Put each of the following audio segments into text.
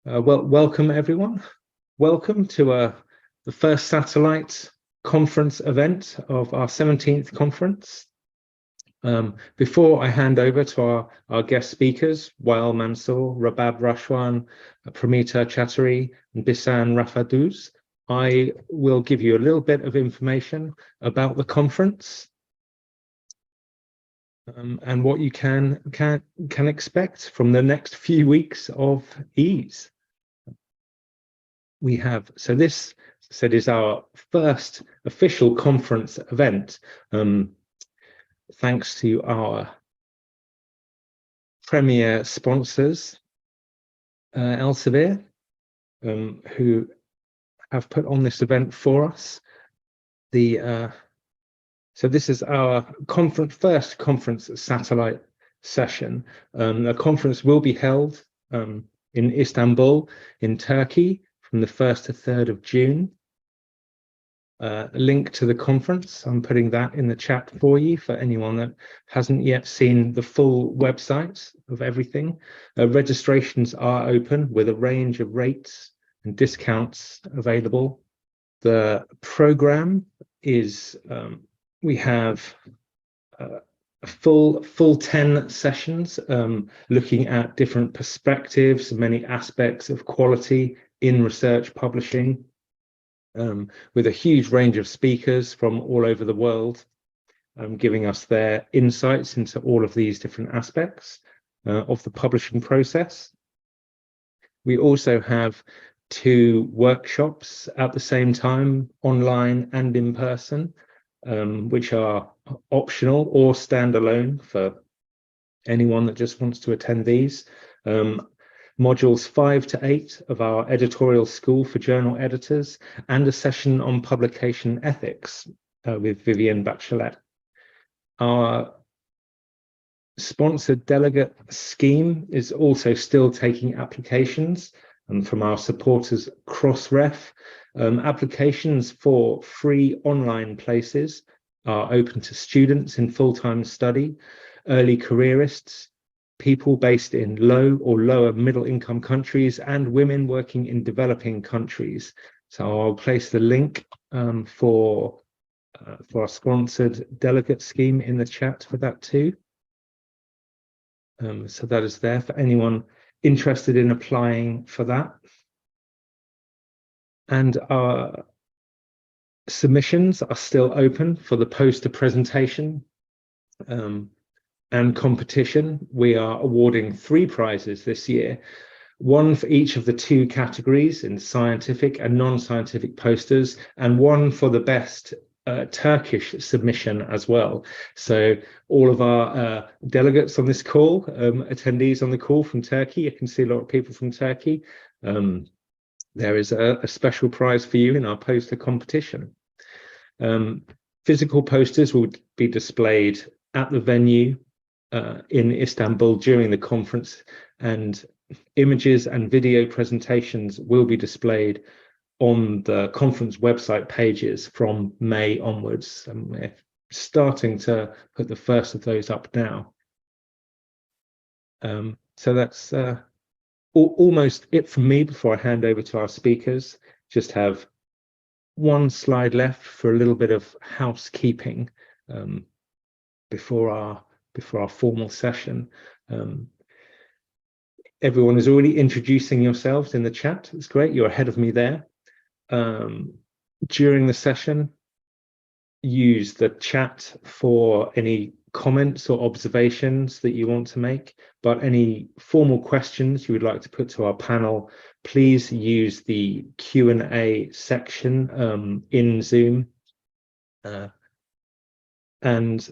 Welcome everyone. Welcome to the first satellite conference event of our 17th conference. Before I hand over to our guest speakers, Wael, Mansour, Rabab, Rashwan, Promita Chatterji, and Bissan Rafe-Duz, I will give you a little bit of information about the conference and what you can expect from the next few weeks of ease. We have, so this is our first official conference event, thanks to our premier sponsors, Elsevier, who have put on this event for us. So this is our first conference satellite session. The conference will be held in Istanbul, in Turkey, from the 1st to 3rd of June. A link to the conference, I'm putting that in the chat for you for anyone that hasn't yet seen the full website of everything. Registrations are open with a range of rates and discounts available. The program is, we have a full 10 sessions looking at different perspectives, many aspects of quality in research publishing, with a huge range of speakers from all over the world, giving us their insights into all of these different aspects of the publishing process. We also have 2 workshops at the same time, online and in person, which are optional or standalone for anyone that just wants to attend these. Modules 5 to 8 of our editorial school for journal editors, and a session on publication ethics with Vivienne Bachelet. Our sponsored delegate scheme is also still taking applications, and from our supporters Crossref. Applications for free online places are open to students in full-time study, early careerists, people based in low or lower middle income countries, and women working in developing countries. So I'll place the link for our sponsored delegate scheme in the chat for that too. So that is there for anyone interested in applying for that. And our submissions are still open for the poster presentation and competition. We are awarding 3 prizes this year, 1 for each of the 2 categories in scientific and non-scientific posters, and 1 for the best Turkish submission as well. So all of our delegates on this call, attendees on the call from Turkey, I can see a lot of people from Turkey. There is a special prize for you in our poster competition. Physical posters will be displayed at the venue in Istanbul during the conference, and images and video presentations will be displayed on the conference website pages from May onwards, and we're starting to put the first of those up now. So that's almost it from me before I hand over to our speakers. Just have 1 slide left for a little bit of housekeeping before our formal session. Everyone is already introducing yourselves in the chat. It's great, you're ahead of me there. During the session, use the chat for any comments or observations that you want to make, but any formal questions you would like to put to our panel, please use the Q&A section in Zoom, and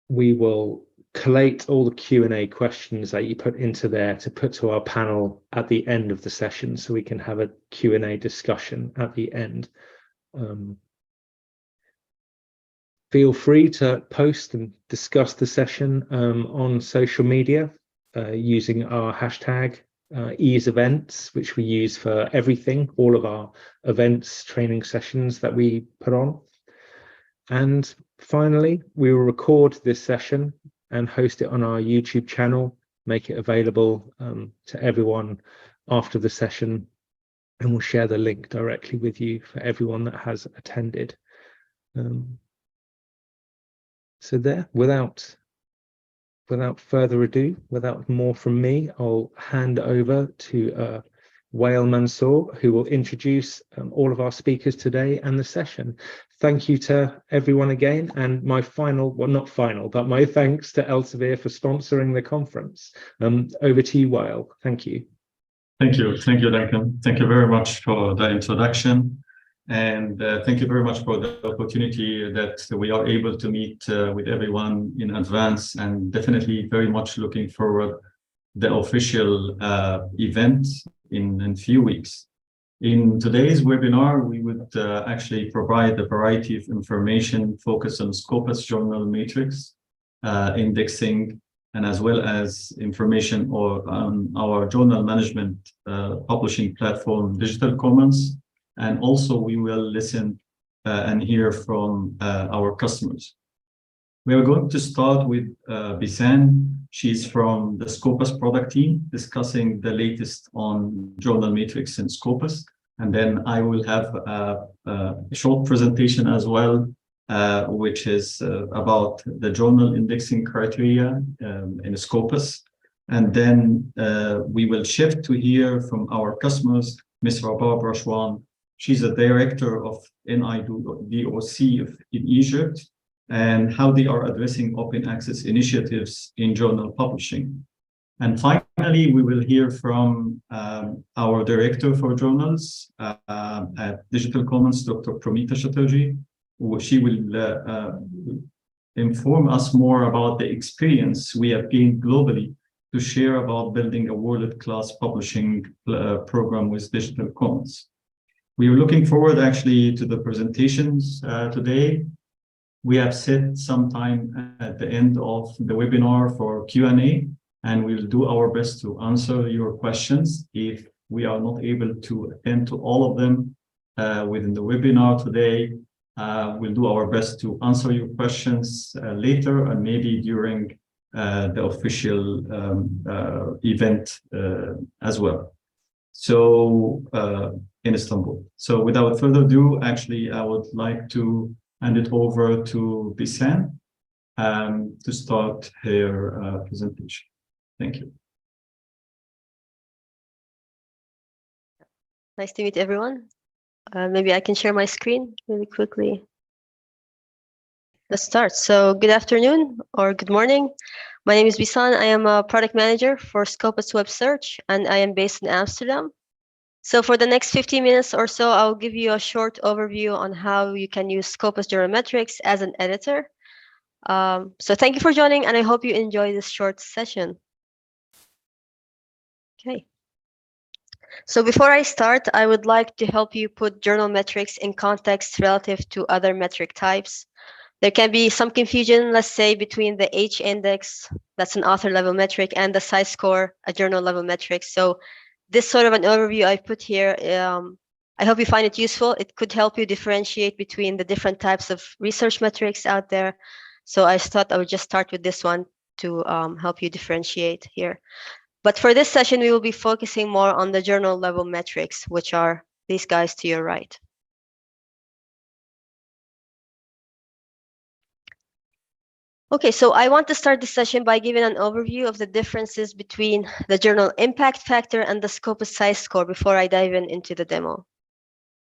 we will collate all the Q&A questions that you put into there to put to our panel at the end of the session, so we can have a Q&A discussion at the end. Feel free to post and discuss the session on social media using our hashtag #EaseEvents, which we use for everything, all of our events, training sessions that we put on. And finally, we will record this session and host it on our YouTube channel make it available to everyone after the session, and we'll share the link directly with you for everyone that has attended. So there, without further ado, without more from me, I'll hand over to Wael Mansour, who will introduce all of our speakers today and the session. Thank you to everyone again, and my final, well, not final, but my thanks to Elsevier for sponsoring the conference. Over to you, Wael. Thank you. Thank you, Duncan. Thank you very much for the introduction, and thank you very much for the opportunity that we are able to meet with everyone in advance, and definitely very much looking forward the official event in few weeks. In today's webinar, we would actually provide a variety of information focused on Scopus journal matrix, indexing, and as well as information on our journal management publishing platform, Digital Commons. And also we will listen and hear from our customers. We are going to start with Bissan. She's from the Scopus product team, discussing the latest on journal matrix and Scopus. And then I will have a short presentation as well, which is about the journal indexing criteria in Scopus. And then we will shift to hear from our customers, Ms. Rabab Rashwan. She's a director of NIDOC in Egypt, and how they are addressing open access initiatives in journal publishing. And finally, we will hear from our director for journals at Digital Commons, Dr. Promita Chatterji. She will inform us more about the experience we have gained globally to share about building a world-class publishing program with Digital Commons. We are looking forward actually to the presentations today. We have set some time at the end of the webinar for Q&A, and we'll do our best to answer your questions. If we are not able to attend to all of them within the webinar today, we'll do our best to answer your questions later, and maybe during the official event as well. So in Istanbul. So without further ado, actually, I would like to hand it over to Bissan to start her presentation. Thank you. Nice to meet everyone. Maybe I can share my screen really quickly. Let's start. So good afternoon or good morning. My name is Bissan. I am a product manager for Scopus Web Search, and I am based in Amsterdam. So for the next 15 minutes or so, I'll give you a short overview on how you can use Scopus Journal Metrics as an editor. So thank you for joining, and I hope you enjoy this short session. Okay. So before I start, I would like to help you put journal metrics in context relative to other metric types. There can be some confusion, let's say, between the H index, that's an author level metric, and the Cite score, a journal level metric. So this sort of an overview I put here, I hope you find it useful. It could help you differentiate between the different types of research metrics out there. So I thought I would just start with this one to help you differentiate here. But for this session, we will be focusing more on the journal level metrics, which are these guys to your right. Okay, so I want to start this session by giving an overview of the differences between the journal impact factor and the Scopus Cite score before I dive into the demo.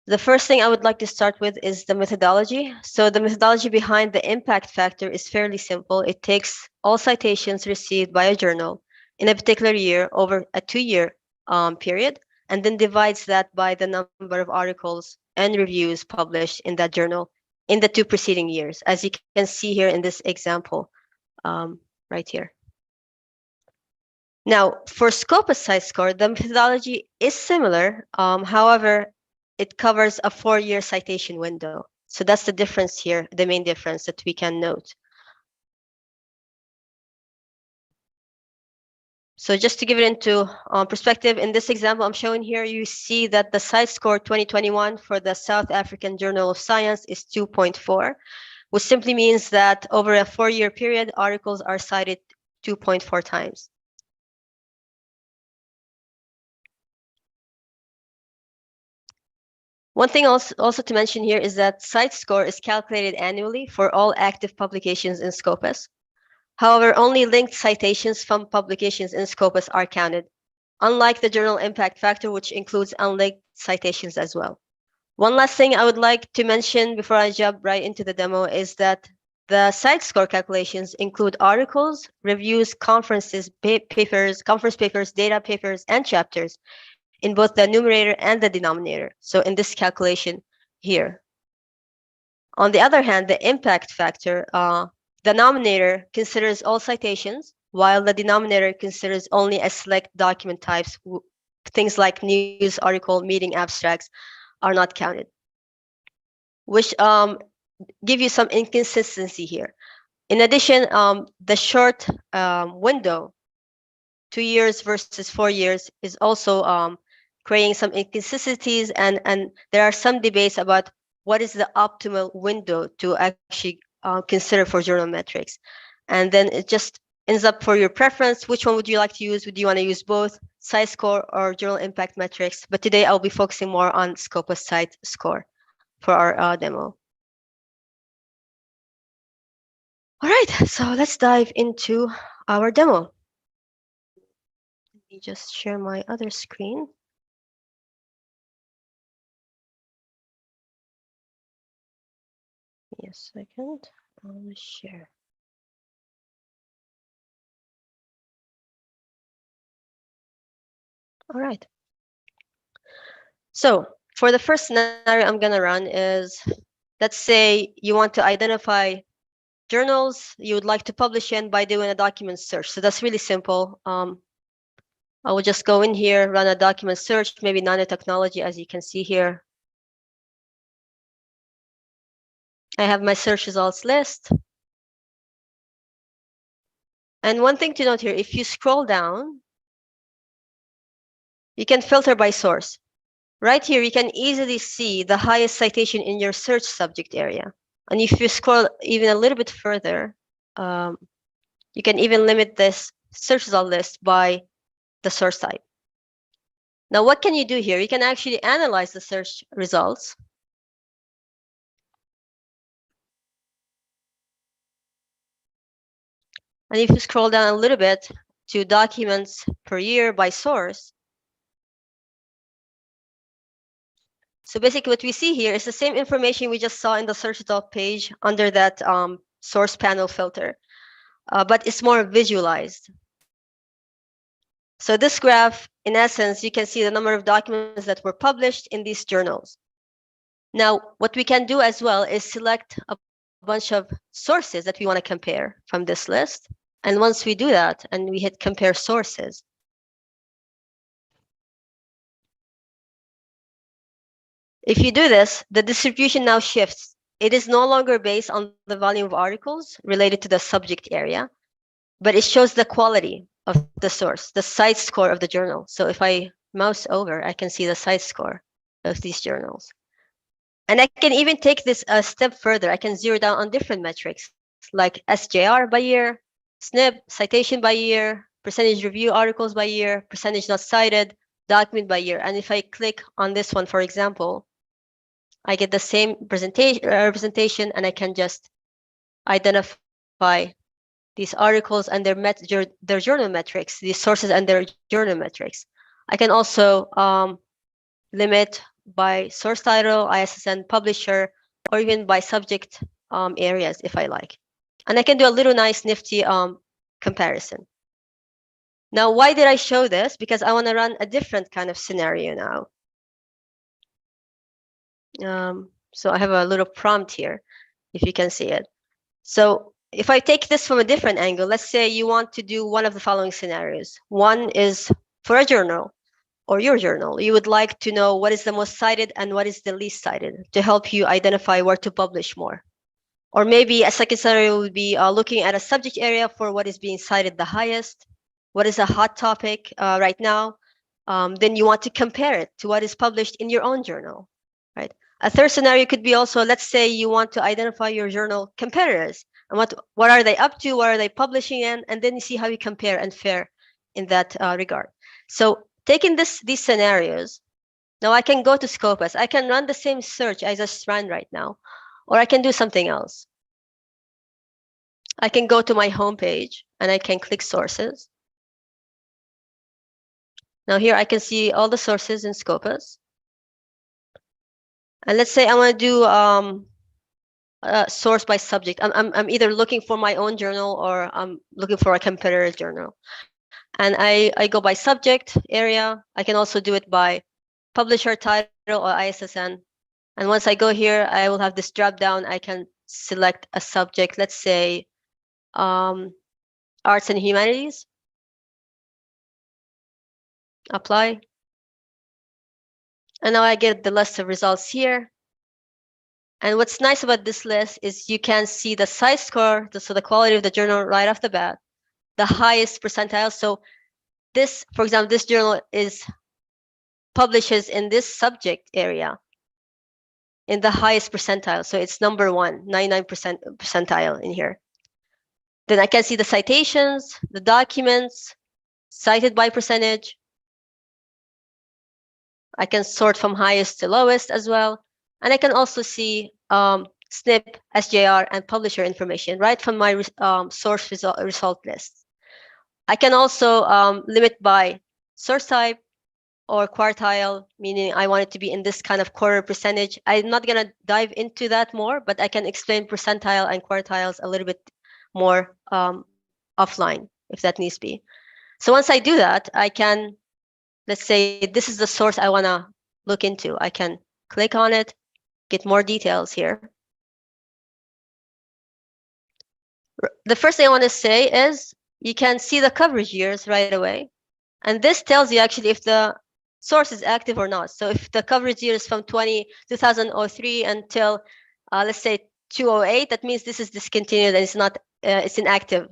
The first thing I would like to start with is the methodology. So the methodology behind the impact factor is fairly simple. It takes all citations received by a journal in a particular year over a 2-year period, and then divides that by the number of articles and reviews published in that journal in the 2 preceding years, as you can see here in this example right here. Now, for Scopus Cite score, the methodology is similar. However, it covers a 4-year citation window. So that's the difference here, the main difference that we can note. So just to give it into perspective, in this example I'm showing here, you see that the Cite score 2021 for the South African Journal of Science is 2.4, which simply means that over a 4-year period, articles are cited 2.4 times. One thing also to mention here is that Cite score is calculated annually for all active publications in Scopus. However, only linked citations from publications in Scopus are counted, unlike the journal impact factor, which includes unlinked citations as well. One last thing I would like to mention before I jump right into the demo is that the Cite score calculations include articles, reviews, conferences, conference papers, data papers, and chapters in both the numerator and the denominator. So in this calculation here. On the other hand, the impact factor, the denominator considers all citations, while the denominator considers only a select document types. Things like news article, meeting abstracts are not counted, which give you some inconsistency here. In addition, the short window, 2 years versus 4 years, is also creating some inconsistencies, and there are some debates about what is the optimal window to actually consider for journal metrics. And then it just ends up for your preference. Which one would you like to use? Would you want to use both Cite score or journal impact metrics? But today I'll be focusing more on Scopus Cite score for our demo. All right, so let's dive into our demo. Let me just share my other screen. Give me a second. I'll share. All right. So for the first scenario I'm going to run is, let's say you want to identify journals you would like to publish in by doing a document search. So that's really simple. I will just go in here, run a document search, maybe nanotechnology, as you can see here. I have my search results list. And one thing to note here, if you scroll down, you can filter by source. Right here, you can easily see the highest citation in your search subject area. And if you scroll even a little bit further, you can even limit this search result list by the source type. Now, what can you do here? You can actually analyze the search results. And if you scroll down a little bit to documents per year by source, so basically what we see here is the same information we just saw in the search result page under that source panel filter, but it's more visualized. So this graph, in essence, you can see the number of documents that were published in these journals. Now, what we can do as well is select a bunch of sources that we want to compare from this list. And once we do that and we hit compare sources, if you do this, the distribution now shifts. It is no longer based on the volume of articles related to the subject area, but it shows the quality of the source, the Cite score of the journal. So if I mouse over, I can see the Cite score of these journals. And I can even take this a step further. I can zero down on different metrics like SJR by year, SNP, citation by year, percentage review articles by year, percentage not cited, document by year. And if I click on this one, for example, I get the same representation, and I can just identify these articles and their journal metrics, these sources and their journal metrics. I can also limit by source title, ISSN, publisher, or even by subject areas if I like. And I can do a little nice nifty comparison. Now, why did I show this? Because I want to run a different kind of scenario now. So I have a little prompt here, if you can see it. So if I take this from a different angle, let's say you want to do one of the following scenarios. One is for a journal or your journal. You would like to know what is the most cited and what is the least cited to help you identify where to publish more. Or maybe a second scenario would be looking at a subject area for what is being cited the highest, what is a hot topic right now. Then you want to compare it to what is published in your own journal, right? A third scenario could be also, let's say you want to identify your journal competitors and what are they up to, what are they publishing in, and then you see how you compare and fare in that regard. So taking these scenarios, Now I can go to Scopus. I can run the same search I just ran right now, or I can do something else. I can go to my home page and I can click sources. Now here I can see all the sources in Scopus. And let's say I want to do source by subject. I'm either looking for my own journal or I'm looking for a competitor journal. And I go by subject area. I can also do it by publisher title or ISSN. And once I go here, I will have this drop down. I can select a subject, let's say arts and humanities. Apply. And now I get the list of results here. And what's nice about this list is you can see the Cite score, so the quality of the journal right off the bat, the highest percentile. So this, for example, this journal publishes in this subject area in the highest percentile. So it's number 1, 99% percentile in here. Then I can see the citations, the documents, cited by percentage. I can sort from highest to lowest as well. And I can also see SNP, SJR, and publisher information right from my source result list. I can also limit by source type or quartile, meaning I want it to be in this kind of quarter percentage. I'm not going to dive into that more, but I can explain percentile and quartiles a little bit more offline if that needs be. So once I do that, I can, let's say this is the source I want to look into. I can click on it, get more details here. The first thing I want to say is you can see the coverage years right away. And this tells you actually if the source is active or not. So if the coverage year is from 2003 until, let's say 2008, that means this is discontinued and it's not, it's inactive.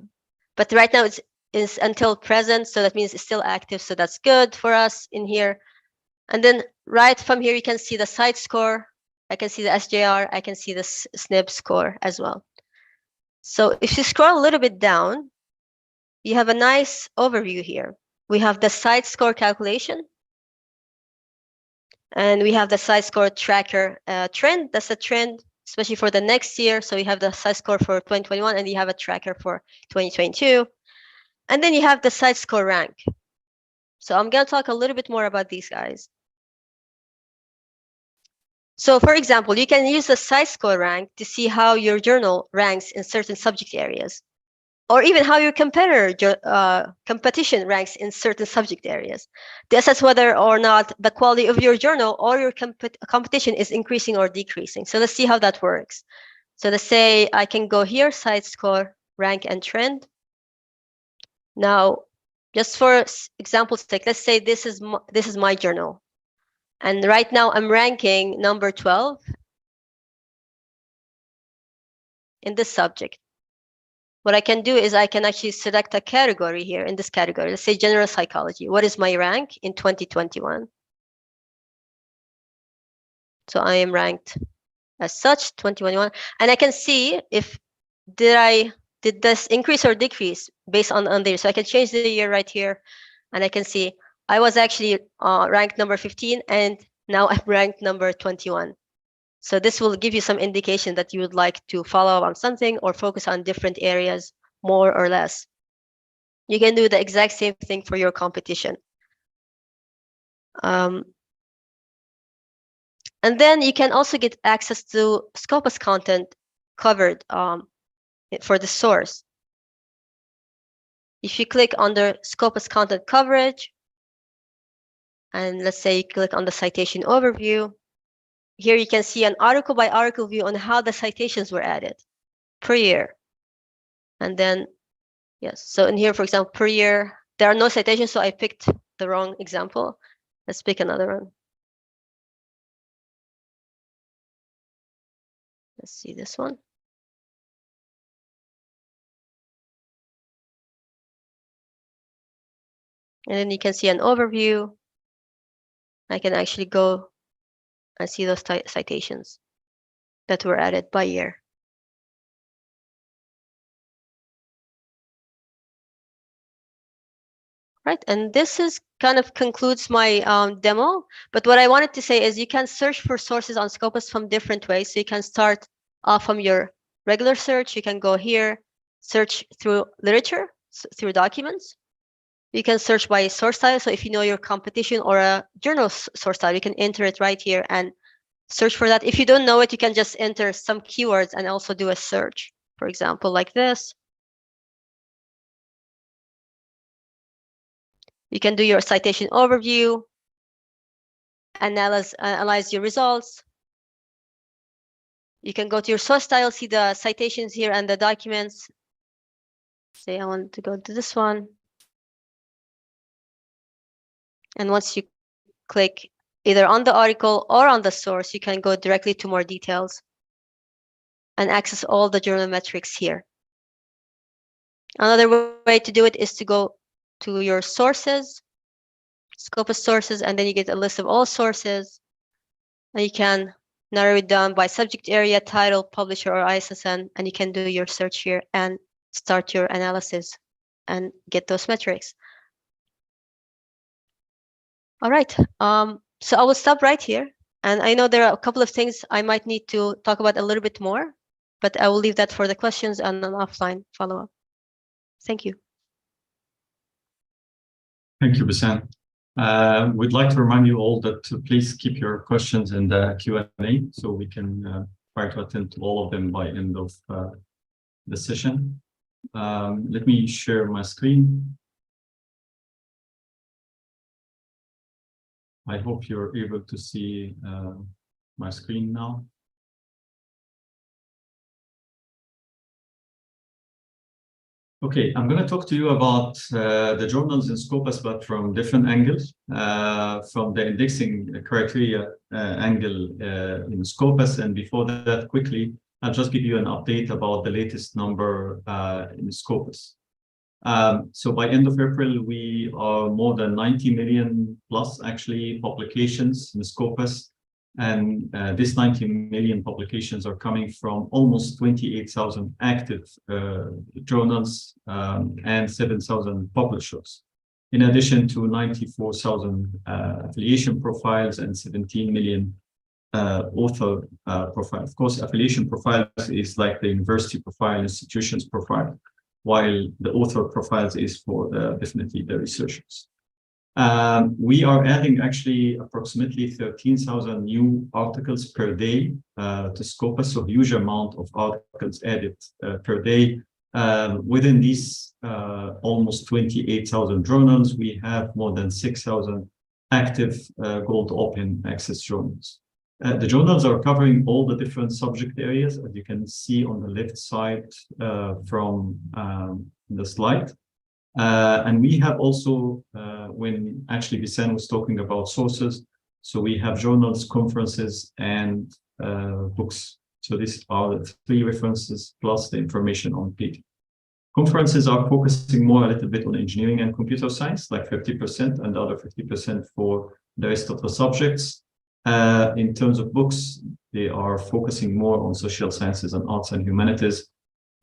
But right now it's until present, so that means it's still active. So that's good for us in here. And then right from here, you can see the Cite score. I can see the SJR. I can see the SNP score as well. So if you scroll a little bit down, you have a nice overview here. We have the Cite score calculation. And we have the Cite score tracker trend. That's a trend, especially for the next year. So we have the Cite score for 2021, and you have a tracker for 2022. And then you have the Cite score rank. So I'm going to talk a little bit more about these guys. So for example, you can use the Cite score rank to see how your journal ranks in certain subject areas, or even how your competition ranks in certain subject areas, to assess whether or not the quality of your journal or your competition is increasing or decreasing. So let's see how that works. So let's say I can go here, Cite score, rank, and trend. Now, just for example's sake, let's say this is my journal. And right now I'm ranking number 12 in this subject. What I can do is I can actually select a category here in this category. Let's say general psychology. What is my rank in 2021? So I am ranked as such, 2021. And I can see if did this increase or decrease based on there. So I can change the year right here. And I can see I was actually ranked number 15 and now I'm ranked number 21. So this will give you some indication that you would like to follow up on something or focus on different areas more or less. You can do the exact same thing for your competition. And then you can also get access to Scopus content covered for the source. If you click under Scopus content coverage, and let's say you click on the citation overview, here you can see an article by article view on how the citations were added per year. And then, yes, so in here, for example, per year, there are no citations, so I picked the wrong example. Let's pick another one. Let's see this one. And then you can see an overview. I can actually go and see those citations that were added by year. Right, and this is kind of concludes my demo. But what I wanted to say is you can search for sources on Scopus from different ways. So you can start from your regular search. You can go here, search through literature, through documents. You can search by source title. So if you know your competition or a journal source title, you can enter it right here and search for that. If you don't know it, you can just enter some keywords and also do a search, for example, like this. You can do your citation overview, analyze your results. You can go to your source title, see the citations here and the documents. Say I want to go to this one. And once you click either on the article or on the source, you can go directly to more details and access all the journal metrics here. Another way to do it is to go to your sources, Scopus sources, and then you get a list of all sources. And you can narrow it down by subject area, title, publisher, or ISSN, and you can do your search here and start your analysis and get those metrics. All right, so I will stop right here. And I know there are a couple of things I might need to talk about a little bit more, but I will leave that for the questions and an offline follow-up. Thank you. Thank you, Bissan. We'd like to remind you all that to please keep your questions in the Q&A so we can try to attend to all of them by end of the session. Let me share my screen. I hope you're able to see my screen now. Okay, I'm going to talk to you about the journals in Scopus, but from different angles. From the indexing criteria angle in Scopus, and before that, quickly, I'll just give you an update about the latest number in Scopus. So by end of April, we are more than 90 million plus actually publications in Scopus. And this 90 million publications are coming from almost 28,000 active journals and 7,000 publishers, in addition to 94,000 affiliation profiles and 17 million author profiles. Of course, affiliation profiles is like the university profile, institutions profile, while the author profiles is for definitely the researchers. We are adding actually approximately 13,000 new articles per day to Scopus, so huge amount of articles added per day. Within these almost 28,000 journals, we have more than 6,000 active gold open access journals. The journals are covering all the different subject areas, as you can see on the left side from the slide. And we have also, when actually Bissan was talking about sources, so we have journals, conferences, and books. So these are the 3 references plus the information on page. Conferences are focusing more a little bit on engineering and computer science, like 50%, and the other 50% for the rest of the subjects. In terms of books, they are focusing more on social sciences and arts and humanities,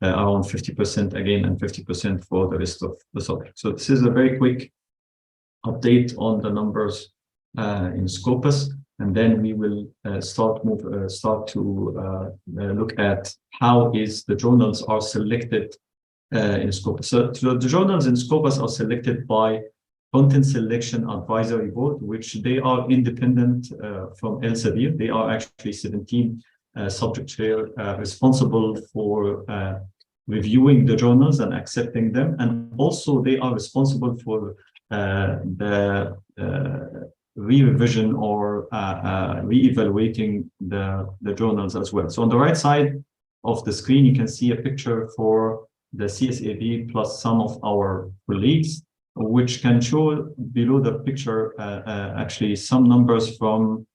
around 50% again, and 50% for the rest of the subject. So this is a very quick update on the numbers in Scopus, and then we will start to look at how is the journals are selected in Scopus. So the journals in Scopus are selected by Content Selection Advisory Board, which they are independent from Elsevier. They are actually 17 subject chair responsible for reviewing the journals and accepting them, and also they are responsible for the re-revision or re-evaluating the journals as well. So on the right side of the screen, you can see a picture for the CSAB plus some of our colleagues, which can show below the picture actually some numbers from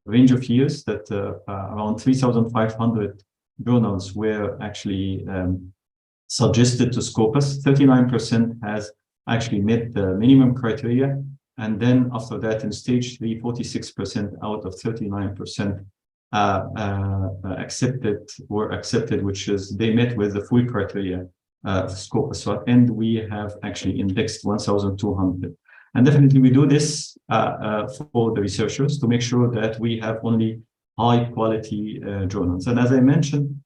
range of years that around 3,500 journals were actually suggested to Scopus. 39% has actually met the minimum criteria, and then after that in stage 3, 46% out of 39% were accepted, which is they met with the full criteria Scopus. So at end, we have actually indexed 1,200. And definitely we do this for the researchers to make sure that we have only high quality journals. And as I mentioned,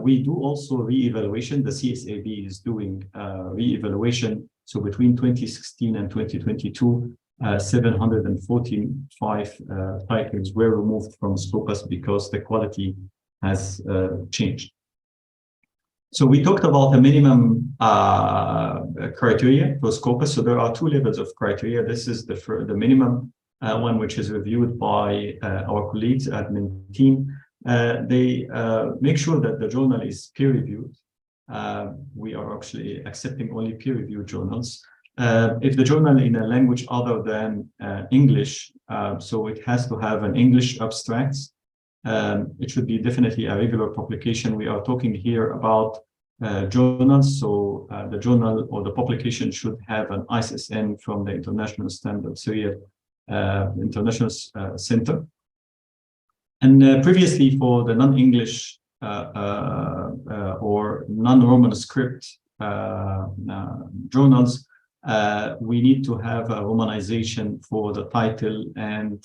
we do also re-evaluation. The CSAB is doing re-evaluation. So between 2016 and 2022, 745 titles were removed from Scopus because the quality has changed. So we talked about the minimum criteria for Scopus. So there are two levels of criteria. This is the minimum one, which is reviewed by our colleagues, admin team. They make sure that the journal is peer-reviewed. We are actually accepting only peer-reviewed journals. If the journal in a language other than English, so it has to have an English abstracts. It should be definitely a regular publication. We are talking here about journals, so the journal or the publication should have an ISSN from the International Standard Serial International Center. And previously, for the non-English or non-Roman script journals, we need to have a Romanization for the title and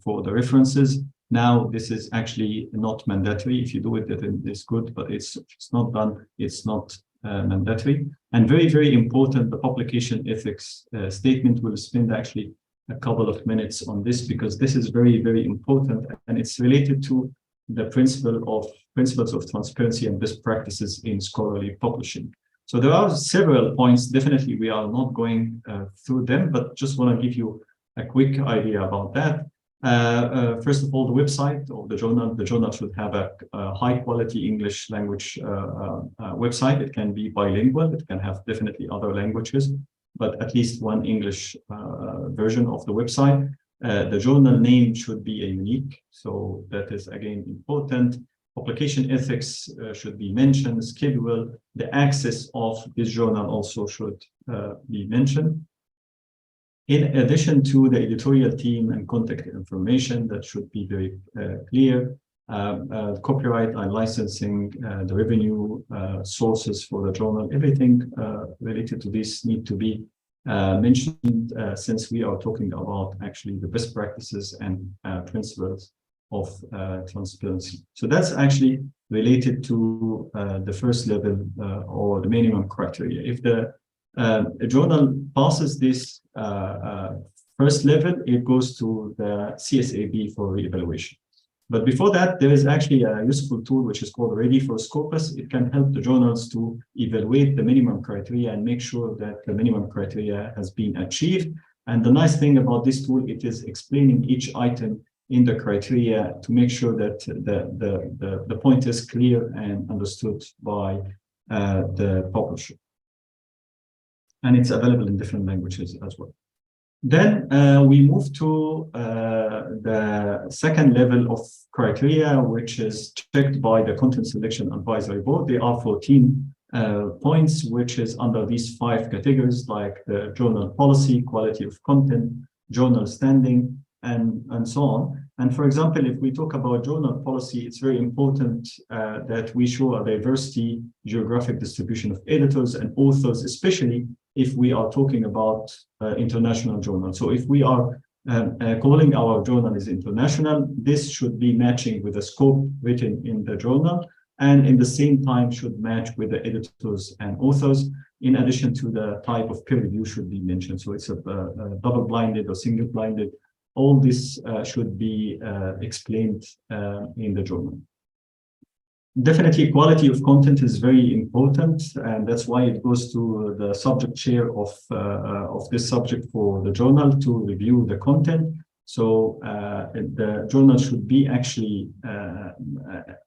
for the references. Now, this is actually not mandatory. If you do it, then it's good, but if it's not done, it's not mandatory. And very, very important, the publication ethics statement. Will spend actually a couple of minutes on this because this is very, very important, and it's related to the principles of transparency and best practices in scholarly publishing. So there are several points. Definitely, we are not going through them, but just want to give you a quick idea about that. First of all, the website of the journal should have a high quality English language website. It can be bilingual. It can have definitely other languages, but at least one English version of the website. The journal name should be a unique. So that is again important. Publication ethics should be mentioned, schedule. The access of this journal also should be mentioned. In addition to the editorial team and contact information, that should be very clear. Copyright and licensing, the revenue sources for the journal, everything related to this need to be mentioned since we are talking about actually the best practices and principles of transparency. So that's actually related to the first level or the minimum criteria. If the a journal passes this first level, it goes to the CSAB for re-evaluation. But before that, there is actually a useful tool which is called Ready for Scopus. It can help the journals to evaluate the minimum criteria and make sure that the minimum criteria has been achieved. And the nice thing about this tool, it is explaining each item in the criteria to make sure that the point is clear and understood by the publisher. And it's available in different languages as well. Then we move to the second level of criteria, which is checked by the Content Selection Advisory Board. There are 14 points, which is under these 5 categories, like the journal policy, quality of content, journal standing, and so on. And for example, if we talk about journal policy, it's very important that we show a diversity, geographic distribution of editors and authors, especially if we are talking about international journals. So if we are calling our journal is international, this should be matching with the scope written in the journal, and in the same time should match with the editors and authors, in addition to the type of peer review should be mentioned. So it's a double-blinded or single-blinded. All this should be explained in the journal. Definitely, quality of content is very important, and that's why it goes to the subject chair of this subject for the journal to review the content. So the journal should be actually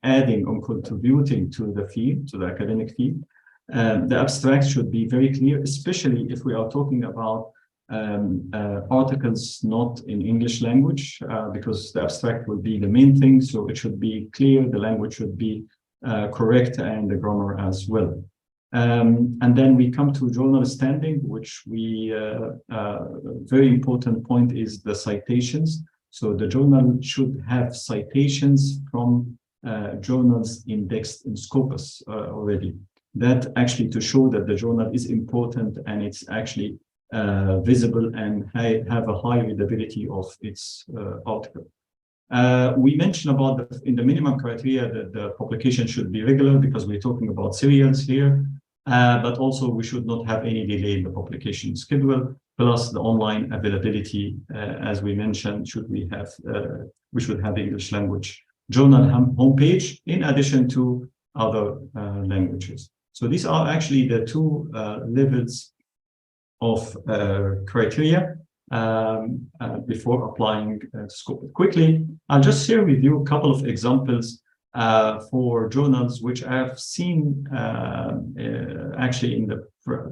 adding or contributing to the field, to the academic field. The abstract should be very clear, especially if we are talking about articles not in English language, because the abstract will be the main thing. So it should be clear, the language should be correct, and the grammar as well. And then we come to journal standing, which we very important point is the citations. So the journal should have citations from journals indexed in Scopus already. that actually to show that the journal is important and it's actually visible and have a high readability of its article. We mentioned about in the minimum criteria that the publication should be regular because we're talking about serials here, but also we should not have any delay in the publication schedule, plus the online availability, as we mentioned, we should have English language journal homepage in addition to other languages. So these are actually the two levels of criteria before applying Scopus. Quickly, I'll just share with you a couple of examples for journals which I've seen actually in the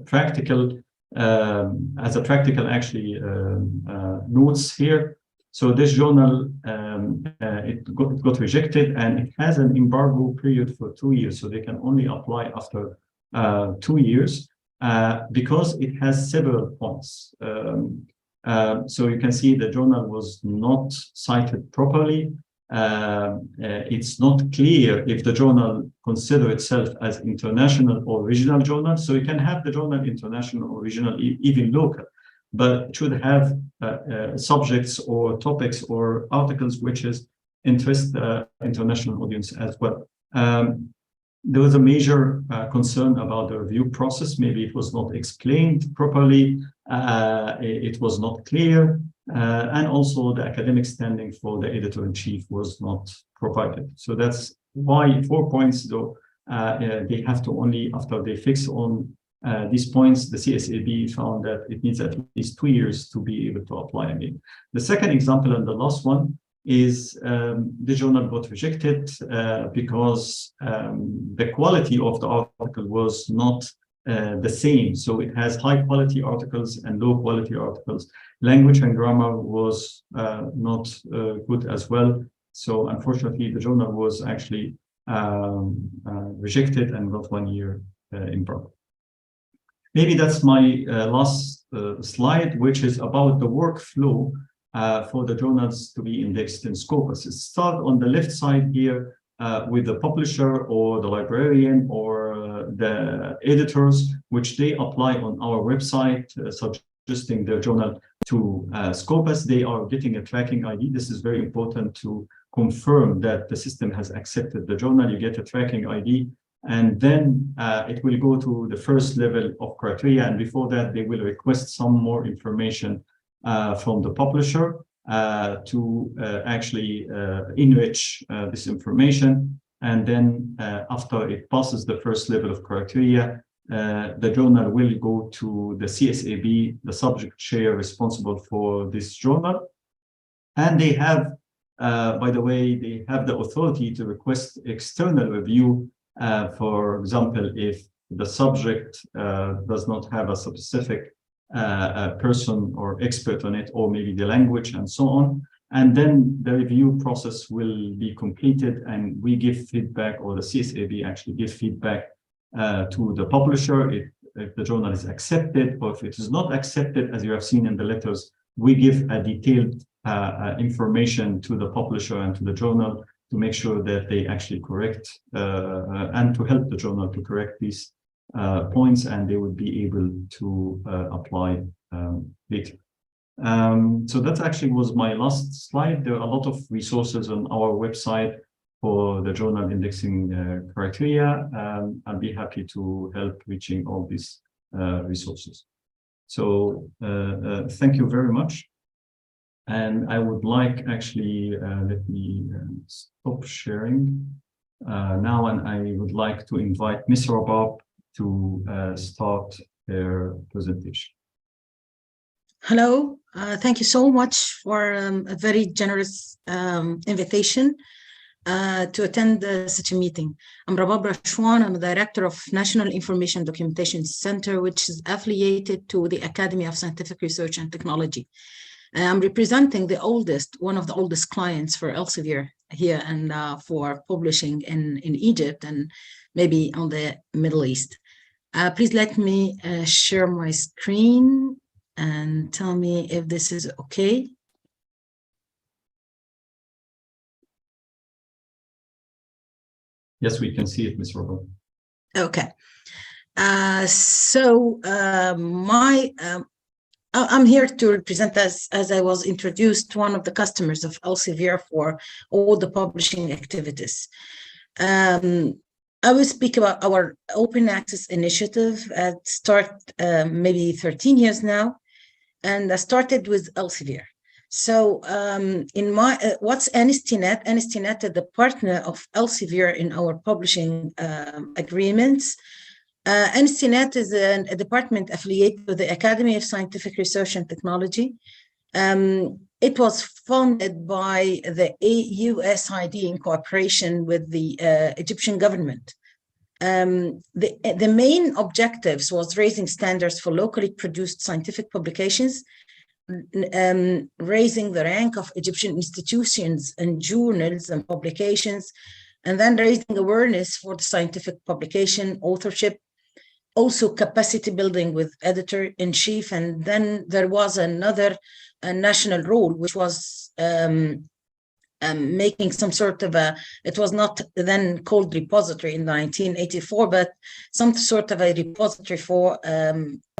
practical, as a practical actually notes here. So this journal, it got rejected and it has an embargo period for 2 years. So they can only apply after 2 years because it has several points. So you can see the journal was not cited properly. It's not clear if the journal considers itself as international or regional journal. So you can have the journal international or regional, even local, but it should have subjects or topics or articles which is interest the international audience as well. There was a major concern about the review process. Maybe it was not explained properly. It was not clear. And also the academic standing for the editor-in-chief was not provided. So that's why 4 points, though, they have to only, after they fix on these points, the CSAB found that it needs at least 2 years to be able to apply again. The second example and the last one is the journal got rejected because the quality of the article was not the same. So it has high quality articles and low quality articles. Language and grammar was not good as well. So unfortunately, the journal was actually rejected and got 1 year embargo. Maybe that's my last slide, which is about the workflow for the journals to be indexed in Scopus. It starts on the left side here with the publisher or the librarian or the editors, which they apply on our website, suggesting their journal to Scopus. They are getting a tracking ID. This is very important to confirm that the system has accepted the journal. You get a tracking ID, and then it will go to the first level of criteria. And before that, they will request some more information from the publisher to actually enrich this information. And then after it passes the first level of criteria, the journal will go to the CSAB, the subject chair responsible for this journal. And they have, by the way, they have the authority to request external review. For example, if the subject does not have a specific person or expert on it, or maybe the language and so on. And then the review process will be completed and we give feedback, or the CSAB actually gives feedback to the publisher if the journal is accepted, or if it is not accepted, as you have seen in the letters, we give a detailed information to the publisher and to the journal to make sure that they actually correct and to help the journal to correct these points, and they would be able to apply later. So that actually was my last slide. There are a lot of resources on our website for the journal indexing criteria. I'll be happy to help reaching all these resources. So thank you very much. And I would like actually, let me stop sharing now, and I would like to invite Ms. Rabab to start their presentation. Hello, thank you so much for a very generous invitation to attend such a meeting. I'm Rabab Rashwan. I'm the Director of National Information Documentation Center, which is affiliated to the Academy of Scientific Research and Technology. I'm representing one of the oldest clients for Elsevier here and for publishing in Egypt and maybe on the Middle East. Please let me share my screen and tell me if this is okay. Yes, we can see it, Ms. Rabab. Okay. I'm here to represent, as I was introduced, one of the customers of Elsevier for all the publishing activities. I will speak about our open access initiative at start maybe 13 years now, and I started with Elsevier. So in my what's NISTINET? NISTINET is the partner of Elsevier in our publishing agreements. NISTINET is a department affiliated with the Academy of Scientific Research and Technology. It was funded by the USID in cooperation with the Egyptian government. The main objectives was raising standards for locally produced scientific publications, raising the rank of Egyptian institutions and journals and publications, and then raising awareness for the scientific publication, authorship, also capacity building with editor-in-chief. And then there was another national role, which was making some sort of it was not then called repository in 1984, but some sort of a repository for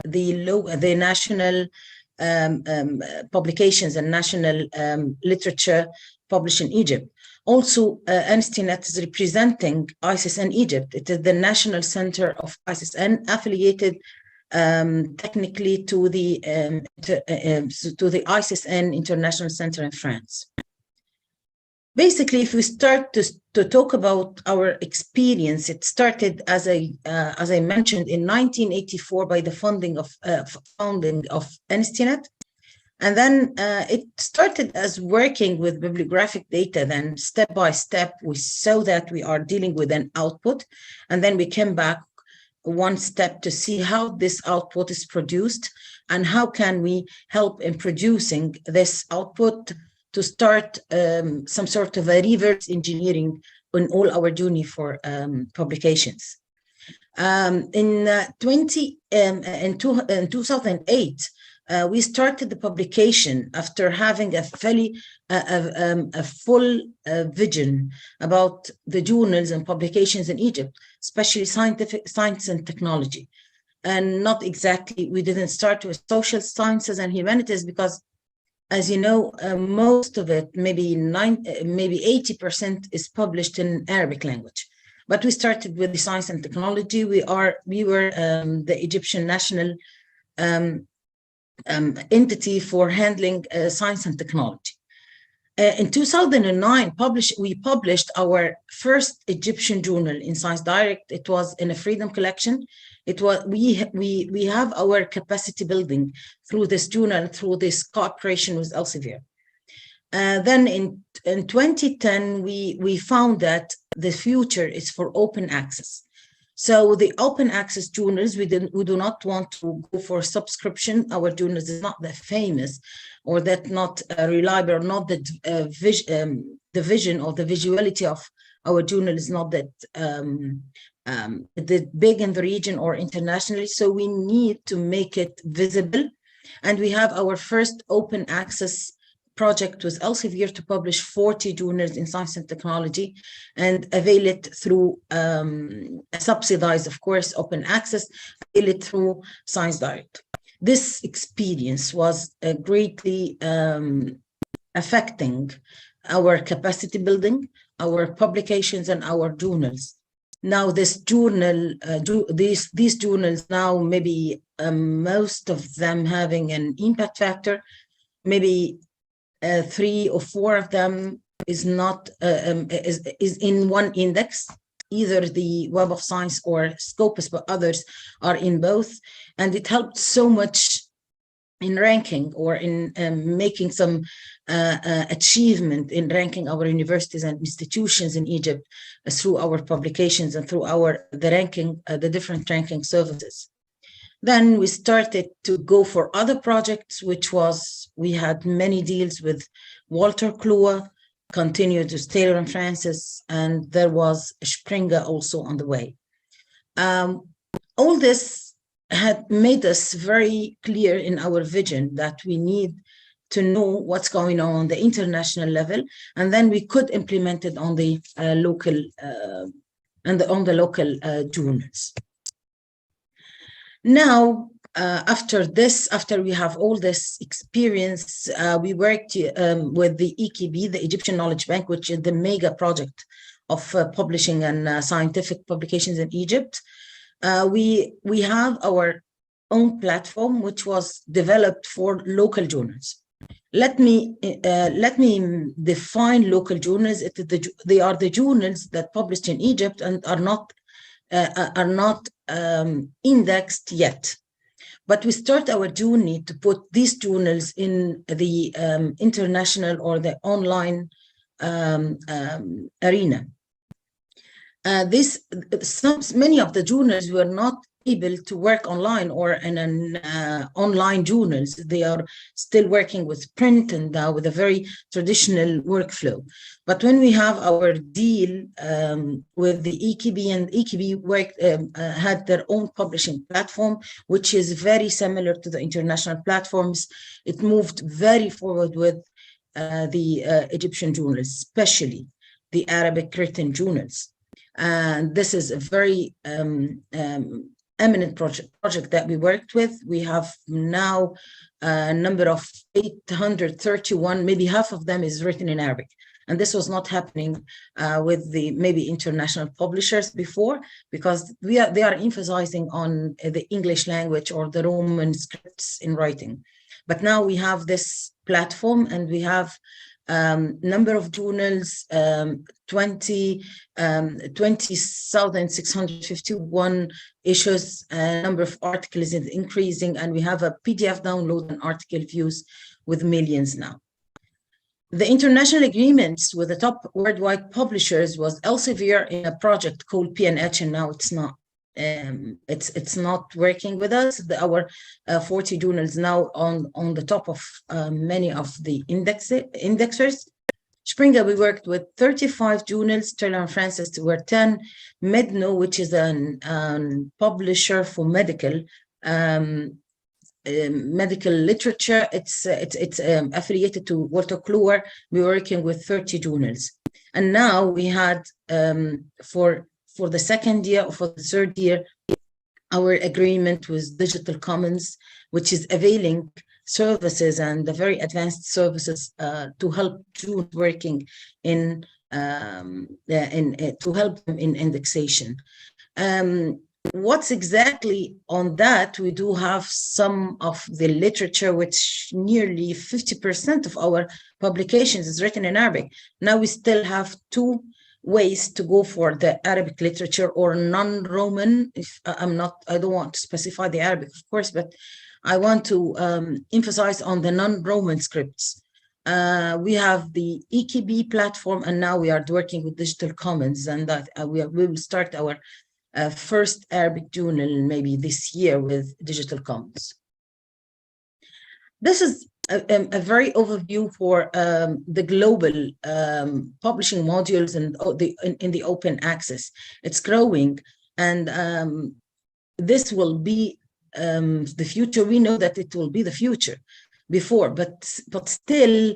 the national publications and national literature published in Egypt. Also, ENSTINET is representing ISSN Egypt. It is the national center of ISSN, affiliated technically to the ISSN International Center in France. Basically, if we start to talk about our experience, it started as I mentioned in 1984 by the founding of ENSTINET, and then it started as working with bibliographic data. Then step by step, we saw that we are dealing with an output, and then we came back one step to see how this output is produced and how can we help in producing this output to start some sort of a reverse engineering on all our journey for publications. In 2008, we started the publication after having a full vision about the journals and publications in Egypt, especially science and technology. And not exactly, we didn't start with social sciences and humanities because, as you know, most of it, maybe 80% is published in Arabic language. But we started with the science and technology. We were the Egyptian national entity for handling science and technology. In 2009, we published our first Egyptian journal in Science Direct. It was in a Freedom Collection. It was we have our capacity building through this journal, through this cooperation with Elsevier. Then in 2010, we found that the future is for open access. So the open access journals, we do not want to go for subscription. Our journals is not that famous or that not reliable, or not that the vision or the visuality of our journal is not that big in the region or internationally. So we need to make it visible. And we have our first open access project with Elsevier to publish 40 journals in science and technology and avail it through subsidized, of course, open access, avail it through Science Direct. This experience was greatly affecting our capacity building, our publications, and our journals. Now, this journal, these journals now, maybe most of them having an impact factor, maybe 3 or 4 of them is not is in one index, either the Web of Science or Scopus, but others are in both, and it helped so much in ranking or in making some achievement in ranking our universities and institutions in Egypt through our publications and through the different ranking services. Then we started to go for other projects, which was, we had many deals with Walter Kluwer, continued with Taylor and Francis, and there was Springer also on the way. All this had made us very clear in our vision that we need to know what's going on the international level, and then we could implement it on the local and on the local journals. Now, after we have all this experience, we worked with the EKB, the Egyptian Knowledge Bank, which is the mega project of publishing and scientific publications in Egypt. We have our own platform, which was developed for local journals. Let me define local journals. They are the journals that published in Egypt and are not indexed yet. But we start our journey to put these journals in the international or the online arena. Many of the journals were not able to work online or in an online journals. They are still working with print and with a very traditional workflow. But when we have our deal with the EKB, and EKB had their own publishing platform, which is very similar to the international platforms, it moved very forward with the Egyptian journals, especially the Arabic written journals. And this is a very eminent project that we worked with. We have now a number of 831, maybe half of them is written in Arabic. And this was not happening with the maybe international publishers before, because they are emphasizing on the English language or the Roman scripts in writing. But now we have this platform, and we have number of journals, 20,651 issues, number of articles is increasing, and we have a PDF download and article views with millions now. The international agreements with the top worldwide publishers was Elsevier in a project called PNH, and now it's not. It's not working with us. Our 40 journals now on the top of many of the indexers. Springer, we worked with 35 journals. Taylor and Francis were 10. Medno, which is a publisher for medical literature, it's affiliated to Walter Kluwer. We're working with 30 journals, and now we had for the second year or for the third year, our agreement with Digital Commons, which is availing services and the very advanced services to help journals working to help them in indexation. What's exactly on that? We do have some of the literature, which nearly 50% of our publications is written in Arabic. Now we still have two ways to go for the Arabic literature or non-Roman. If I don't want to specify the Arabic, of course, but I want to emphasize on the non-Roman scripts. We have the EKB platform, and now we are working with Digital Commons, and that we will start our first Arabic journal maybe this year with Digital Commons. This is a very overview for the global publishing modules and in the open access. It's growing, and this will be the future. We know that it will be the future before, but still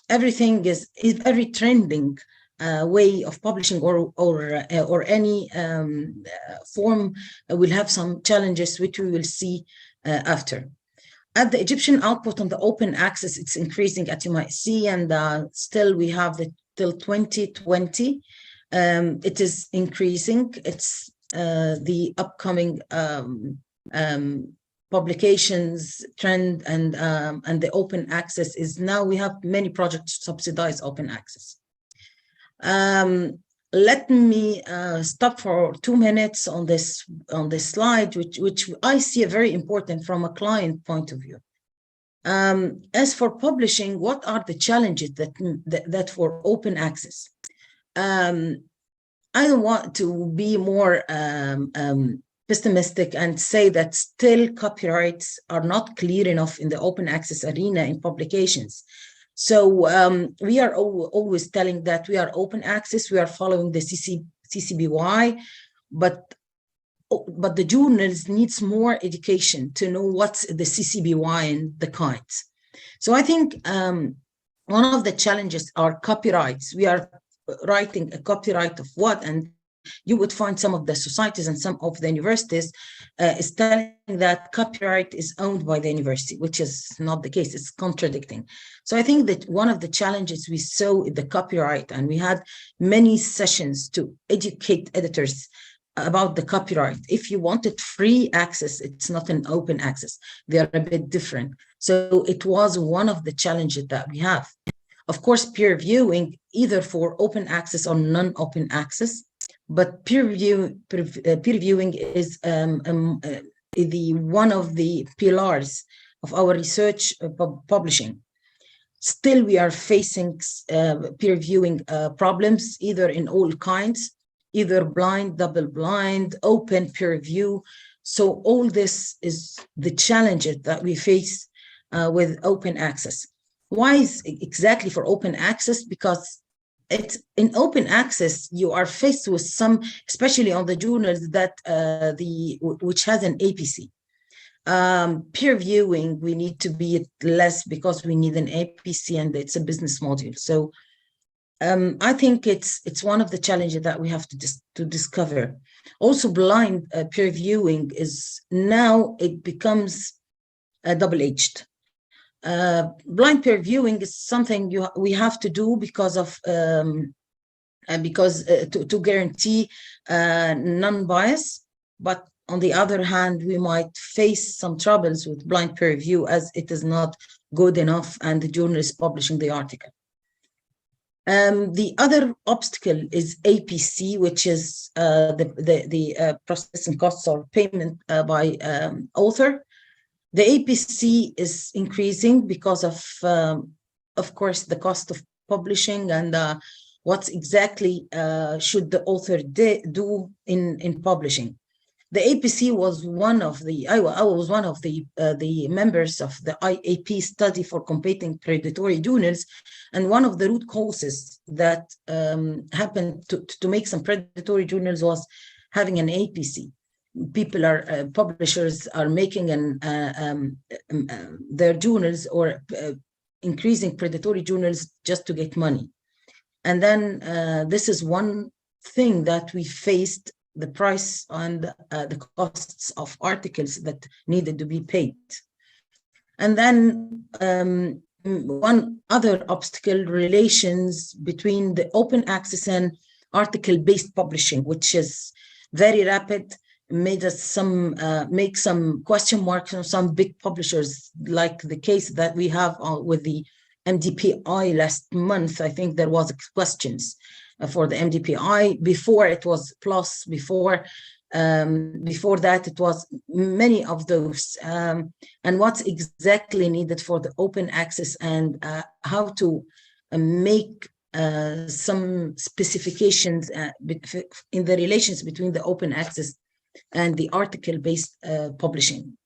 everything is very trending way of publishing or any form will have some challenges, which we will see after. At the Egyptian output on the open access, it's increasing, as you might see, and still we have till 2020. It is increasing. It's the upcoming publications trend, and the open access is now we have many projects to subsidize open access. Let me stop for 2 minutes on this slide, which I see very important from a client point of view. As for publishing, what are the challenges that for open access? I don't want to be more pessimistic and say that still copyrights are not clear enough in the open access arena in publications. So we are always telling that we are open access, we are following the CC-BY, but the journals needs more education to know what's the CC-BY and the kinds. So I think one of the challenges are copyrights. We are writing a copyright of what, and you would find some of the societies and some of the universities is telling that copyright is owned by the university, which is not the case. It's contradicting. So I think that one of the challenges we saw in the copyright, and we had many sessions to educate editors about the copyright. If you wanted free access, it's not an open access. They are a bit different. So it was one of the challenges that we have. Of course, peer reviewing, either for open access or non-open access, but peer reviewing is one of the pillars of our research publishing. Still, we are facing peer reviewing problems, either in all kinds, either blind, double blind, open peer review. So all this is the challenges that we face with open access. Why is exactly for open access? Because it's in open access, you are faced with some, especially on the journals that which has an APC. Peer reviewing, we need to be less because we need an APC and it's a business module. So I think it's one of the challenges that we have to discover. Also, blind peer reviewing is now, it becomes double-edged. Blind peer reviewing is something we have to do because of to guarantee non-bias, but on the other hand, we might face some troubles with blind peer review as it is not good enough and the journal is publishing the article. The other obstacle is APC, which is the processing costs or payment by author. The APC is increasing because of course, the cost of publishing and what exactly should the author do in publishing. The APC was one of the, I was one of the members of the IAP study for combating predatory journals, and one of the root causes that happened to make some predatory journals was having an APC. People are publishers are making their journals or increasing predatory journals just to get money, and then this is one thing that we faced: the price and the costs of articles that needed to be paid. And then one other obstacle, relations between the open access and article-based publishing, which is very rapid, made us make some question marks on some big publishers, like the case that we have with the MDPI last month. I think there was questions for the MDPI. Before it was PLOS, before that it was many of those, and what's exactly needed for the open access, and how to make some specifications in the relations between the open access and the article-based publishing.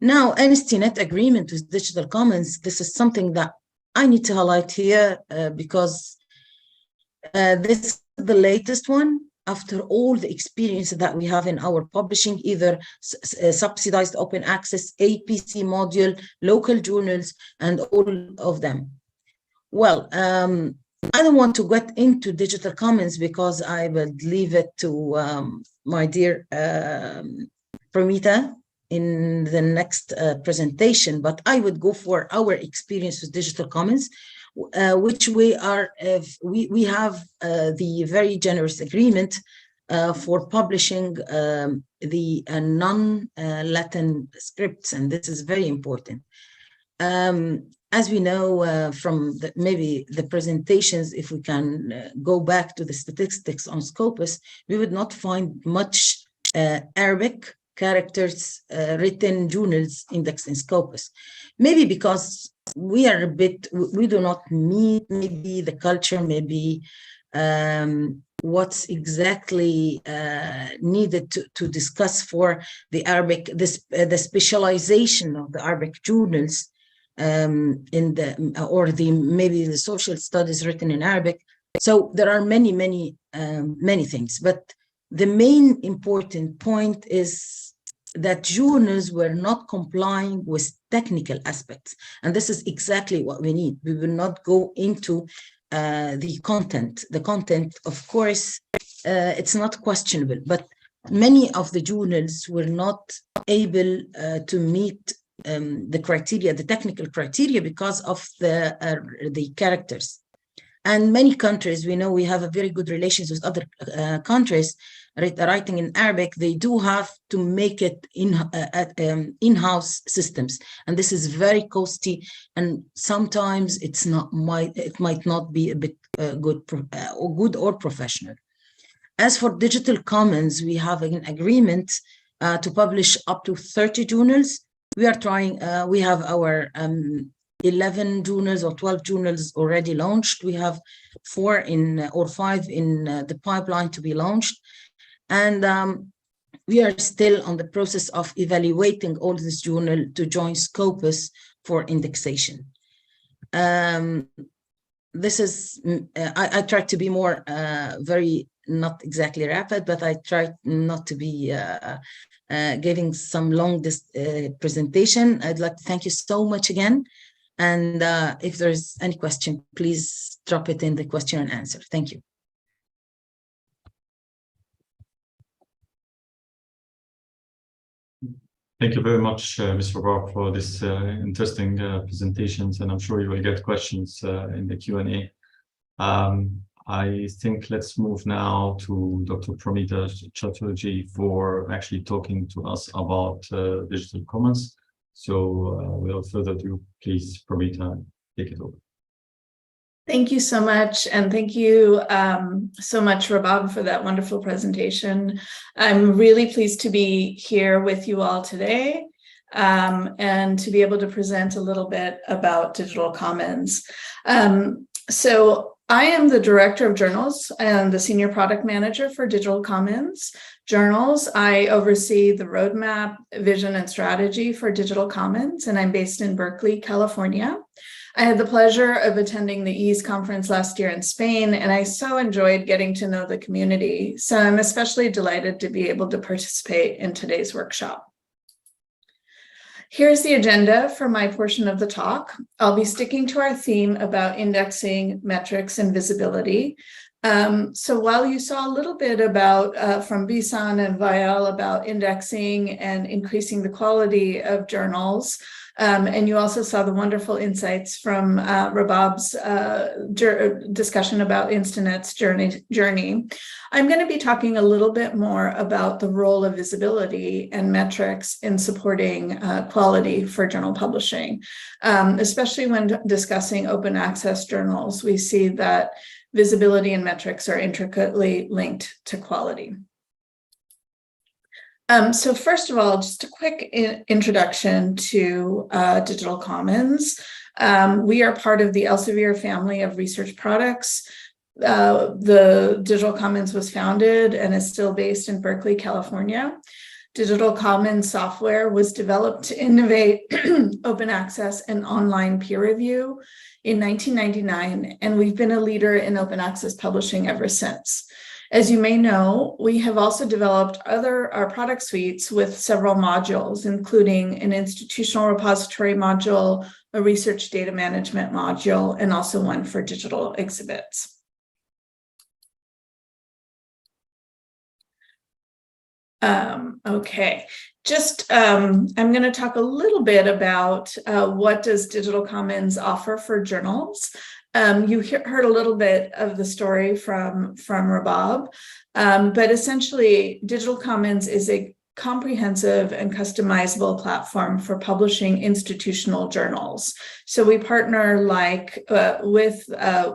Now, ENSTINET agreement with Digital Commons, this is something that I need to highlight here because this is the latest one after all the experience that we have in our publishing, either subsidized open access, APC module, local journals, and all of them. Well, I don't want to get into Digital Commons because I will leave it to my dear Promita in the next presentation, but I would go for our experience with Digital Commons, which we have the very generous agreement for publishing the non-Latin scripts, and this is very important. As we know from maybe the presentations, if we can go back to the statistics on Scopus, we would not find much Arabic characters written journals indexed in Scopus. Maybe because we are we do not meet maybe the culture, maybe what's exactly needed to discuss for the Arabic, the specialization of the Arabic journals maybe the social studies written in Arabic. So there are many things, but the main important point is that journals were not complying with technical aspects, and this is exactly what we need. We will not go into the content. The content, of course, it's not questionable, but many of the journals were not able to meet the criteria, the technical criteria, because of the characters. And many countries, we know we have a very good relations with other countries writing in Arabic. They do have to make it in-house systems, and this is very costly. And sometimes it might not be a bit good or professional. As for digital commons, we have an agreement to publish up to 30 journals. We are trying. We have our 11 journals or 12 journals already launched. We have 4 or 5 in the pipeline to be launched. And we are still on the process of evaluating all this journal to join Scopus for indexation. This is, I tried to be more very, not exactly rapid, but I tried not to be giving some long presentation. I'd like to thank you so much again. And if there's any question, please drop it in the question and answer. Thank you. Thank you very much, Ms. Rabab, for this interesting presentations, and I'm sure you will get questions in the Q&A. I think let's move now to Dr. Promita Chatterji for actually talking to us about digital commons. So without further ado, please, Promita, take it over. Thank you so much. And thank you so much, Rabab, for that wonderful presentation. I'm really pleased to be here with you all today and to be able to present a little bit about digital commons. So I am the Director of Journals and the Senior Product Manager for Digital Commons Journals. I oversee the roadmap, vision, and strategy for Digital Commons, and I'm based in Berkeley, California. I had the pleasure of attending the EASE conference last year in Spain, and I so enjoyed getting to know the community. So I'm especially delighted to be able to participate in today's workshop. Here's the agenda for my portion of the talk. I'll be sticking to our theme about indexing, metrics, and visibility. So while you saw a little bit about from Bissan and Wael about indexing and increasing the quality of journals, and you also saw the wonderful insights from Rabab's discussion about ENSTINET's journey. I'm going to be talking a little bit more about the role of visibility and metrics in supporting quality for journal publishing, especially when discussing open access journals. We see that visibility and metrics are intricately linked to quality. So first of all, just a quick introduction to Digital Commons. We are part of the Elsevier family of research products. The Digital Commons was founded and is still based in Berkeley, California. Digital Commons software was developed to innovate open access and online peer review in 1999, and we've been a leader in open access publishing ever since. As you may know, we have also developed our product suites with several modules, including an institutional repository module, a research data management module, and also one for digital exhibits. Okay, I'm going to talk a little bit about what does Digital Commons offer for journals. You heard a little bit of the story from Rabab, but essentially Digital Commons is a comprehensive and customizable platform for publishing institutional journals. So we partner with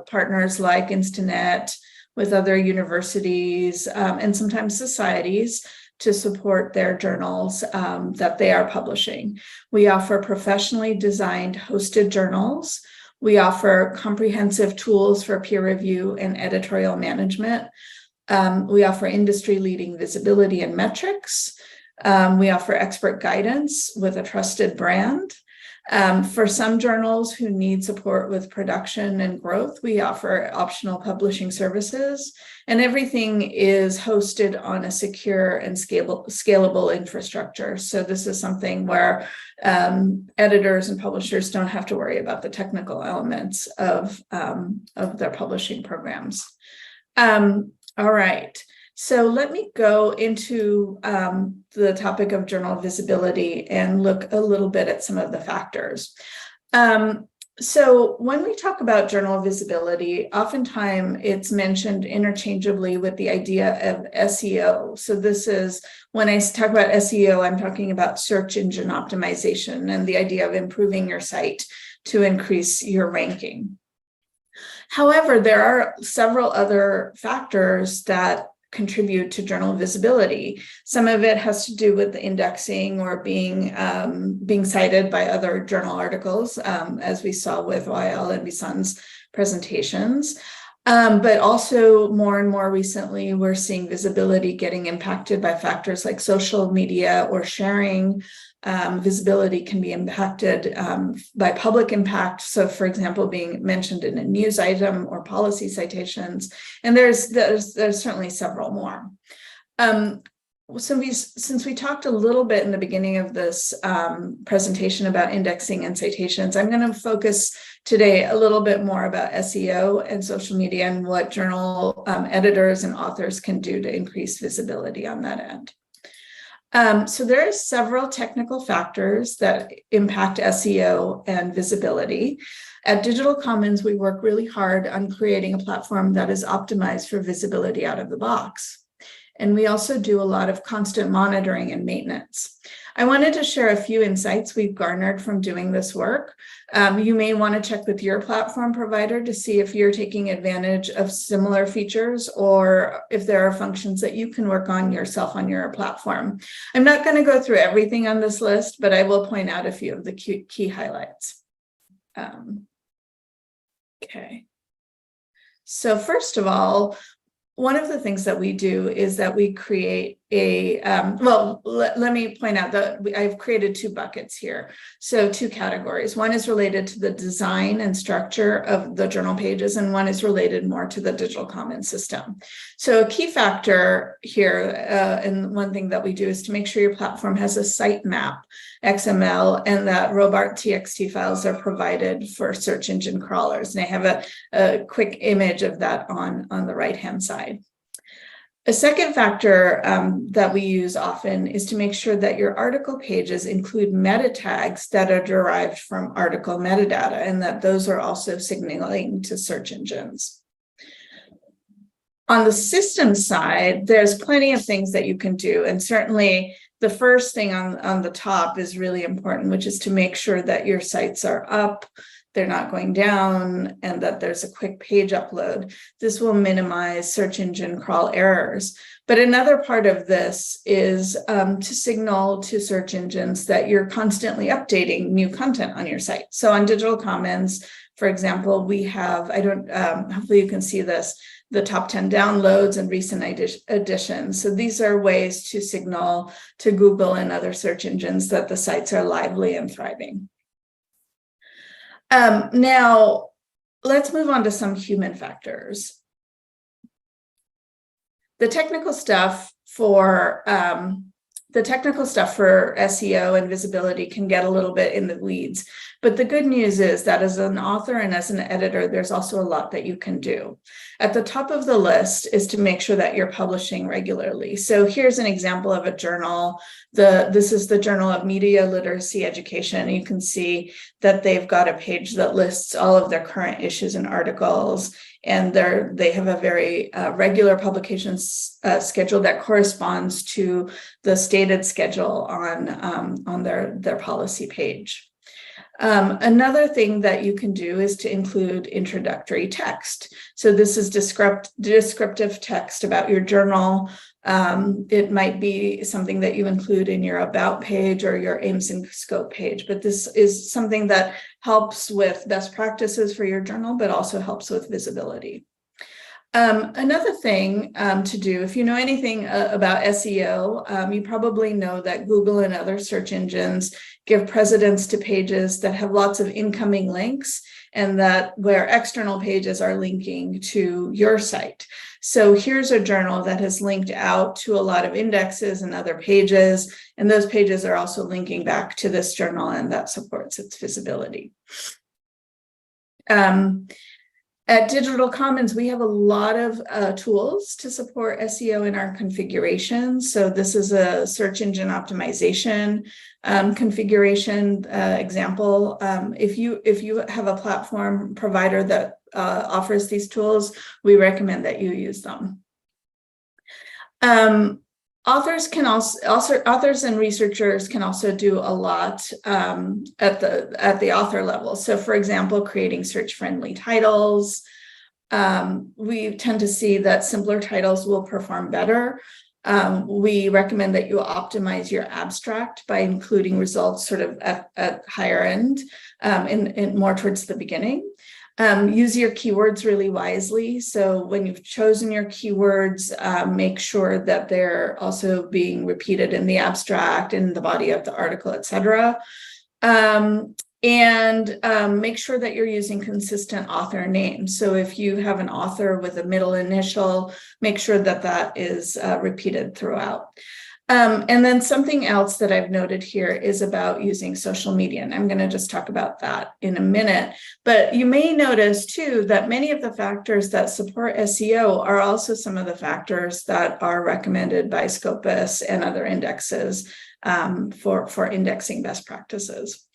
partners like ENSTINET, with other universities, and sometimes societies to support their journals that they are publishing. We offer professionally designed hosted journals. We offer comprehensive tools for peer review and editorial management. We offer industry-leading visibility and metrics. We offer expert guidance with a trusted brand. For some journals who need support with production and growth, we offer optional publishing services, and everything is hosted on a secure and scalable infrastructure. So this is something where editors and publishers don't have to worry about the technical elements of their publishing programs. All right. So let me go into the topic of journal visibility and look a little bit at some of the factors. So when we talk about journal visibility, oftentimes it's mentioned interchangeably with the idea of SEO. So this is, when I talk about SEO, I'm talking about search engine optimization and the idea of improving your site to increase your ranking. However, there are several other factors that contribute to journal visibility. Some of it has to do with the indexing or being cited by other journal articles, as we saw with Wael and Bissan's presentations. But also more and more recently, we're seeing visibility getting impacted by factors like social media or sharing. Visibility can be impacted by public impact. So, for example, being mentioned in a news item or policy citations, and there's certainly several more. Since we talked a little bit in the beginning of this presentation about indexing and citations, I'm going to focus today a little bit more about SEO and social media and what journal editors and authors can do to increase visibility on that end. So there are several technical factors that impact SEO and visibility. At Digital Commons, we work really hard on creating a platform that is optimized for visibility out of the box. And we also do a lot of constant monitoring and maintenance. I wanted to share a few insights we've garnered from doing this work. You may want to check with your platform provider to see if you're taking advantage of similar features or if there are functions that you can work on yourself on your platform. I'm not going to go through everything on this list, but I will point out a few of the key highlights. Okay. So first of all, one of the things that we do is that we create a, let me point out that I've created two buckets here. So two categories. One is related to the design and structure of the journal pages, and one is related more to the Digital Commons system. So a key factor here, and one thing that we do is to make sure your platform has a sitemap XML and that Rabab TXT files are provided for search engine crawlers. And I have a quick image of that on the right-hand side. A second factor that we use often is to make sure that your article pages include meta tags that are derived from article metadata and that those are also signaling to search engines. On the system side, there's plenty of things that you can do. And certainly the first thing on the top is really important, which is to make sure that your sites are up, they're not going down, and that there's a quick page upload. This will minimize search engine crawl errors. But another part of this is to signal to search engines that you're constantly updating new content on your site. So on Digital Commons, for example, we have, hopefully you can see this, the top 10 downloads and recent additions. So these are ways to signal to Google and other search engines that the sites are lively and thriving. Now, let's move on to some human factors. The technical stuff for SEO and visibility can get a little bit in the weeds, but the good news is that as an author and as an editor, there's also a lot that you can do. At the top of the list is to make sure that you're publishing regularly. So here's an example of a journal. This is the Journal of Media Literacy Education. You can see that they've got a page that lists all of their current issues and articles, and they have a very regular publications schedule that corresponds to the stated schedule on their policy page. Another thing that you can do is to include introductory text. So this is descriptive text about your journal. It might be something that you include in your about page or your aims and scope page, but this is something that helps with best practices for your journal, but also helps with visibility. Another thing to do, if you know anything about SEO, you probably know that Google and other search engines give precedence to pages that have lots of incoming links and that where external pages are linking to your site. So here's a journal that has linked out to a lot of indexes and other pages, and those pages are also linking back to this journal, and that supports its visibility. At Digital Commons, we have a lot of tools to support SEO in our configuration. So this is a search engine optimization configuration example. If you have a platform provider that offers these tools, we recommend that you use them. Authors can also authors and researchers can also do a lot at the author level. So, for example, creating search-friendly titles. We tend to see that simpler titles will perform better. We recommend that you optimize your abstract by including results sort of at higher end, in more towards the beginning. Use your keywords really wisely. So when you've chosen your keywords, make sure that they're also being repeated in the abstract, in the body of the article, etc. And make sure that you're using consistent author names. So if you have an author with a middle initial, make sure that that is repeated throughout. And then something else that I've noted here is about using social media. And I'm going to just talk about that in a minute. But you may notice, too, that many of the factors that support SEO are also some of the factors that are recommended by Scopus and other indexes for indexing best practices.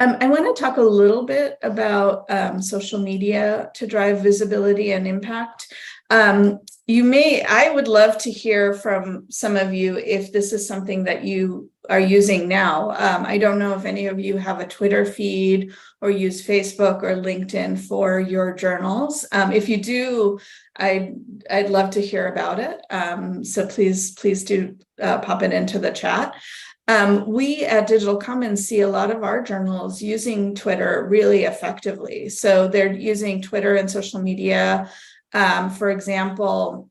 I want to talk a little bit about social media to drive visibility and impact. I would love to hear from some of you if this is something that you are using now. I don't know if any of you have a Twitter feed or use Facebook or LinkedIn for your journals. If you do, I'd love to hear about it. So please do pop it into the chat. We at Digital Commons see a lot of our journals using Twitter really effectively. So they're using Twitter and social media, for example,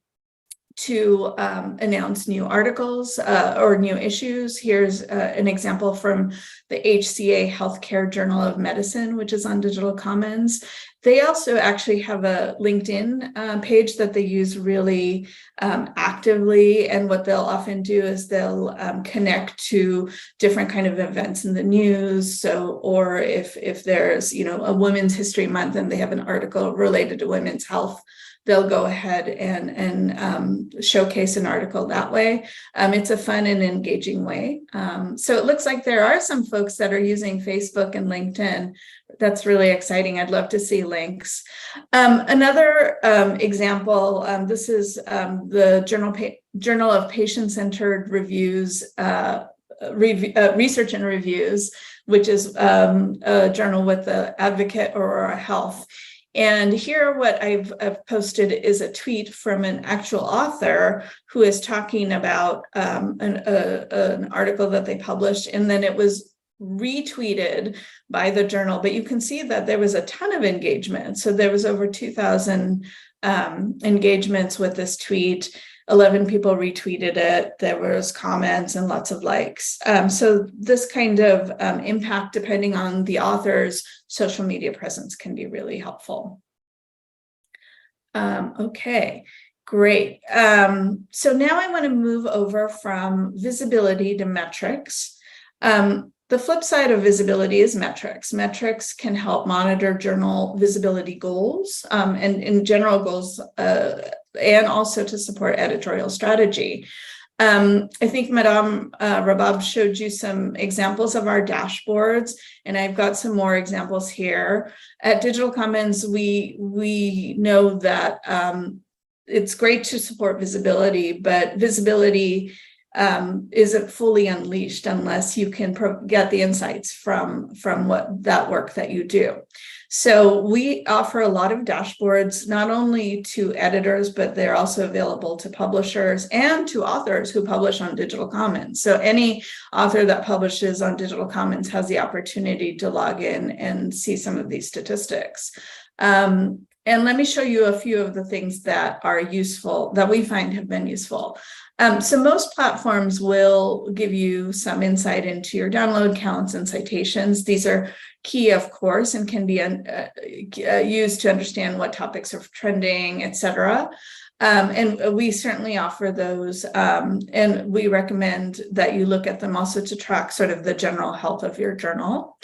to announce new articles or new issues. Here's an example from the HCA Healthcare Journal of Medicine, which is on Digital Commons. They also actually have a LinkedIn page that they use really actively. And what they'll often do is they'll connect to different kind of events in the news. So, or if there's, a Women's History Month and they have an article related to women's health, they'll go ahead and showcase an article that way. It's a fun and engaging way. So it looks like there are some folks that are using Facebook and LinkedIn. That's really exciting. I'd love to see links. Another example, this is the Journal of Patient-Centered Reviews, Research and Reviews, which is a journal with the advocate Aurora Health. And here what I've posted is a tweet from an actual author who is talking about an article that they published, and then it was retweeted by the journal. But you can see that there was a ton of engagement. So there was over 2,000 engagements with this tweet. 11 people retweeted it. There was comments and lots of likes. So this kind of impact, depending on the author's social media presence, can be really helpful. Okay, great. So now I want to move over from visibility to metrics. The flip side of visibility is metrics. Metrics can help monitor journal visibility goals and in general goals, and also to support editorial strategy. I think Madame Rabab showed you some examples of our dashboards, and I've got some more examples here. At Digital Commons, we know that it's great to support visibility, but visibility isn't fully unleashed unless you can get the insights from what that work that you do. So we offer a lot of dashboards, not only to editors, but they're also available to publishers and to authors who publish on Digital Commons. So any author that publishes on Digital Commons has the opportunity to log in and see some of these statistics. And let me show you a few of the things that are useful, that we find have been useful. So most platforms will give you some insight into your download counts and citations. These are key, of course, and can be used to understand what topics are trending, etc. And we certainly offer those, and we recommend that you look at them also to track sort of the general health of your journal.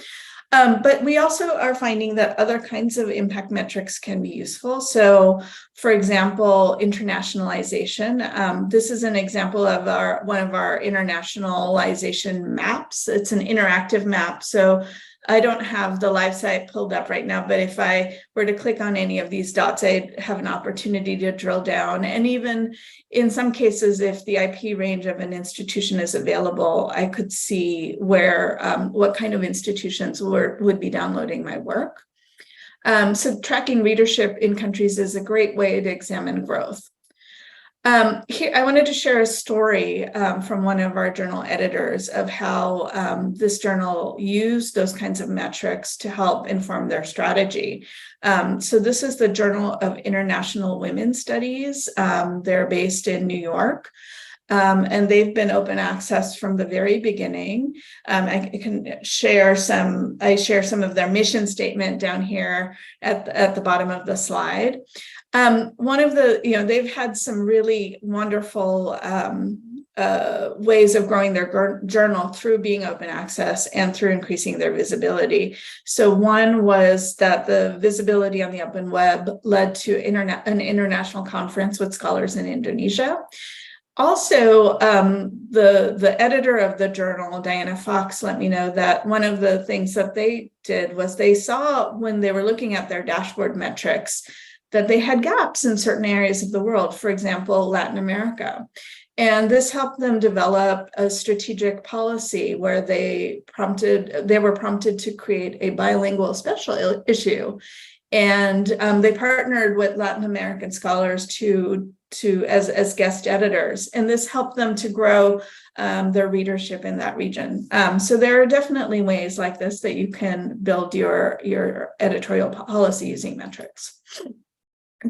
But we also are finding that other kinds of impact metrics can be useful. So, for example, internationalization. This is an example of one of our internationalization maps. It's an interactive map. So I don't have the live site pulled up right now, but if I were to click on any of these dots, I'd have an opportunity to drill down. And even in some cases, if the IP range of an institution is available, I could see where, what kind of institutions would be downloading my work. So tracking readership in countries is a great way to examine growth. Here, I wanted to share a story from one of our journal editors of how this journal used those kinds of metrics to help inform their strategy. So this is the Journal of International Women's Studies. They're based in New York. And they've been open access from the very beginning. I can share some of their mission statement down here at the bottom of the slide. One of the, they've had some really wonderful ways of growing their journal through being open access and through increasing their visibility. So one was that the visibility on the open web led to an international conference with scholars in Indonesia. Also, the editor of the journal, Diana Fox, let me know that one of the things that they did was they saw when they were looking at their dashboard metrics that they had gaps in certain areas of the world, for example, Latin America. And this helped them develop a strategic policy where they were prompted to create a bilingual special issue. And they partnered with Latin American scholars as guest editors, and this helped them to grow their readership in that region. So there are definitely ways like this that you can build your editorial policy using metrics.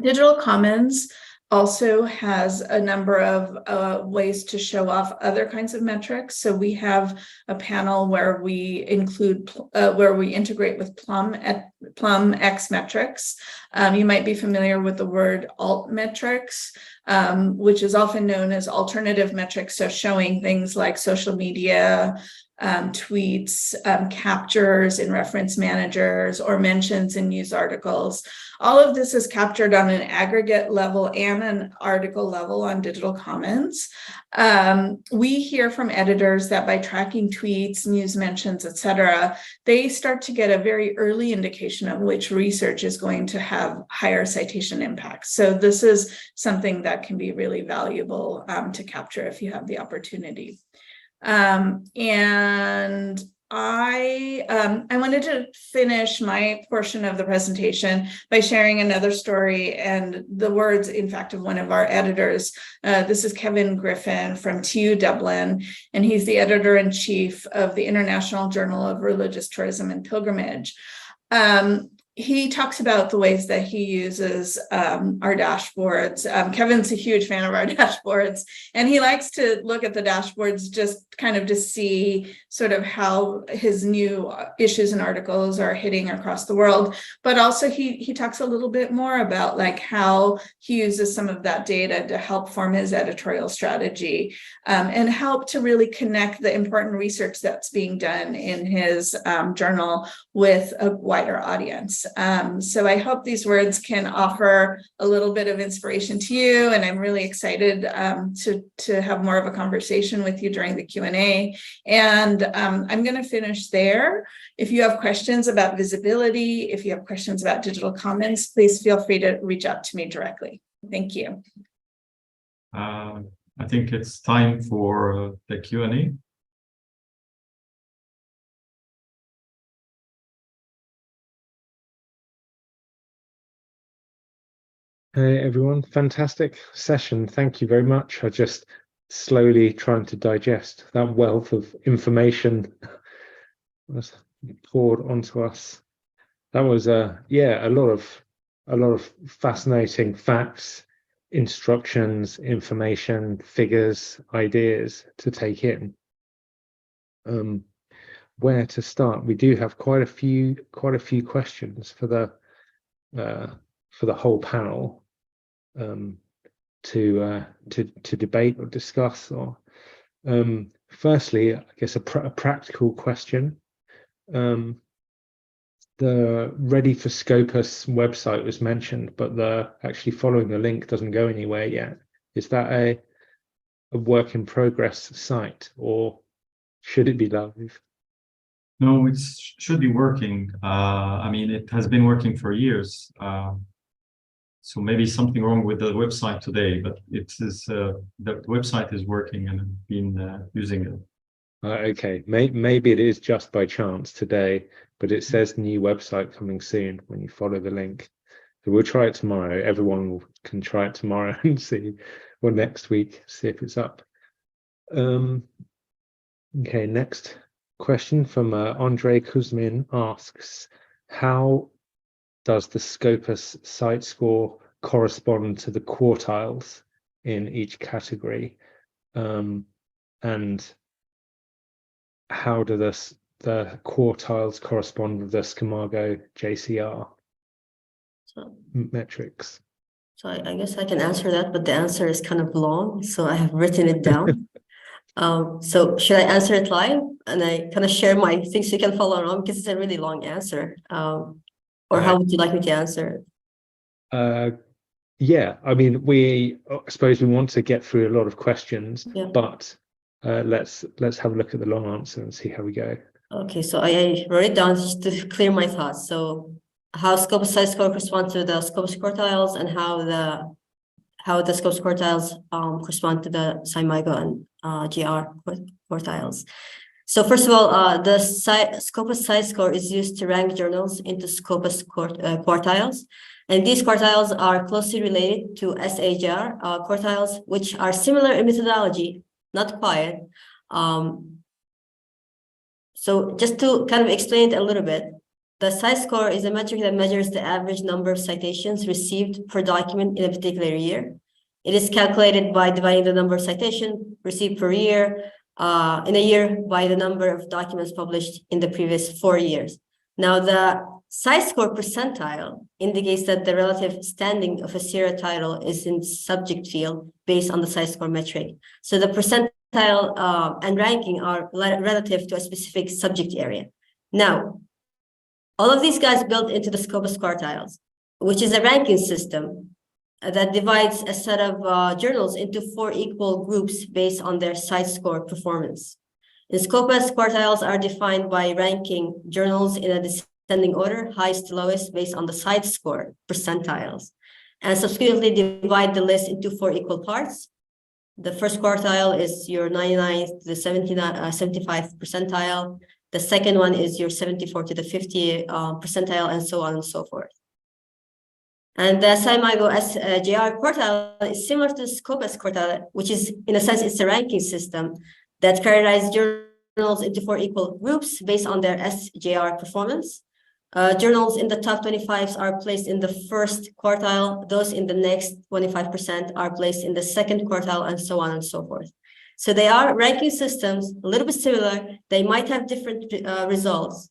Digital Commons also has a number of ways to show off other kinds of metrics. So we have a panel where we integrate with Plum X metrics. You might be familiar with the word alt metrics, which is often known as alternative metrics. So showing things like social media, tweets, captures in reference managers, or mentions in news articles. All of this is captured on an aggregate level and an article level on Digital Commons. We hear from editors that by tracking tweets, news mentions, etc., they start to get a very early indication of which research is going to have higher citation impact. So this is something that can be really valuable to capture if you have the opportunity. And I wanted to finish my portion of the presentation by sharing another story and the words, in fact, of one of our editors. This is Kevin Griffin from TU Dublin, and he's the editor-in-chief of the International Journal of Religious Tourism and Pilgrimage. He talks about the ways that he uses our dashboards. Kevin's a huge fan of our dashboards, and he likes to look at the dashboards just kind of to see sort of how his new issues and articles are hitting across the world. But also he talks a little bit more about like how he uses some of that data to help form his editorial strategy and help to really connect the important research that's being done in his journal with a wider audience. So I hope these words can offer a little bit of inspiration to you, and I'm really excited to have more of a conversation with you during the Q&A. And I'm going to finish there. If you have questions about visibility, if you have questions about Digital Commons, please feel free to reach out to me directly. Thank you. I think it's time for the Q&A. Hey everyone, fantastic session. Thank you very much. I just slowly trying to digest that wealth of information was poured onto us. That was a lot of fascinating facts, instructions, information, figures, ideas to take in. Where to start? We do have quite a few questions for the whole panel to debate or discuss. Or firstly, I guess a practical question. the Ready for Scopus website was mentioned, but the actually following the link doesn't go anywhere yet. Is that a work in progress site, or should it be live? No, it should be working. I mean, it has been working for years. So maybe something wrong with the website today, but it is the website is working, and I've been using it. Okay, maybe it is just by chance today, but it says new website coming soon when you follow the link. So we'll try it tomorrow. Everyone can try it tomorrow and see, or next week, see if it's up. Okay, next question from Andre Kuzmin asks, how does the Scopus site score correspond to the quartiles in each category? And how do the quartiles correspond with the Scamargo JCR metrics? So I guess I can answer that, but the answer is kind of long, so I have written it down. So should I answer it live? And I kind of share my things so you can follow along, because it's a really long answer. Or how would you like me to answer it? Yeah, I mean, I suppose we want to get through a lot of questions, Yeah. but let's have a look at the long answer and see how we go. Okay, so I wrote it down just to clear my thoughts. So how Scopus size score corresponds to the Scopus quartiles, and how the Scopus quartiles correspond to the SIMIGO and GR quartiles. So first of all, the Scopus size score is used to rank journals into Scopus quartiles. And these quartiles are closely related to SAGR quartiles, which are similar in methodology, not quite. So just to kind of explain it a little bit, the size score is a metric that measures the average number of citations received per document in a particular year. It is calculated by dividing the number of citations received per year in a year by the number of documents published in the previous 4 years. Now, the size score percentile indicates that the relative standing of a serial title is in subject field based on the size score metric. So the percentile and ranking are relative to a specific subject area. Now, all of these guys built into the Scopus quartiles, which is a ranking system that divides a set of journals into 4 equal groups based on their size score performance. In Scopus, quartiles are defined by ranking journals in a descending order, highest to lowest, based on the size score percentiles, and subsequently divide the list into 4 equal parts. The first quartile is your 99th to the 75th percentile. The second one is your 74 to the 50 percentile, and so on and so forth. And the SIMIGO SJR quartile is similar to the Scopus quartile, which is, in a sense, it's a ranking system that categorizes journals into 4 equal groups based on their SJR performance. Journals in the top 25s are placed in the first quartile. Those in the next 25% are placed in the second quartile, and so on and so forth. So they are ranking systems, a little bit similar. They might have different results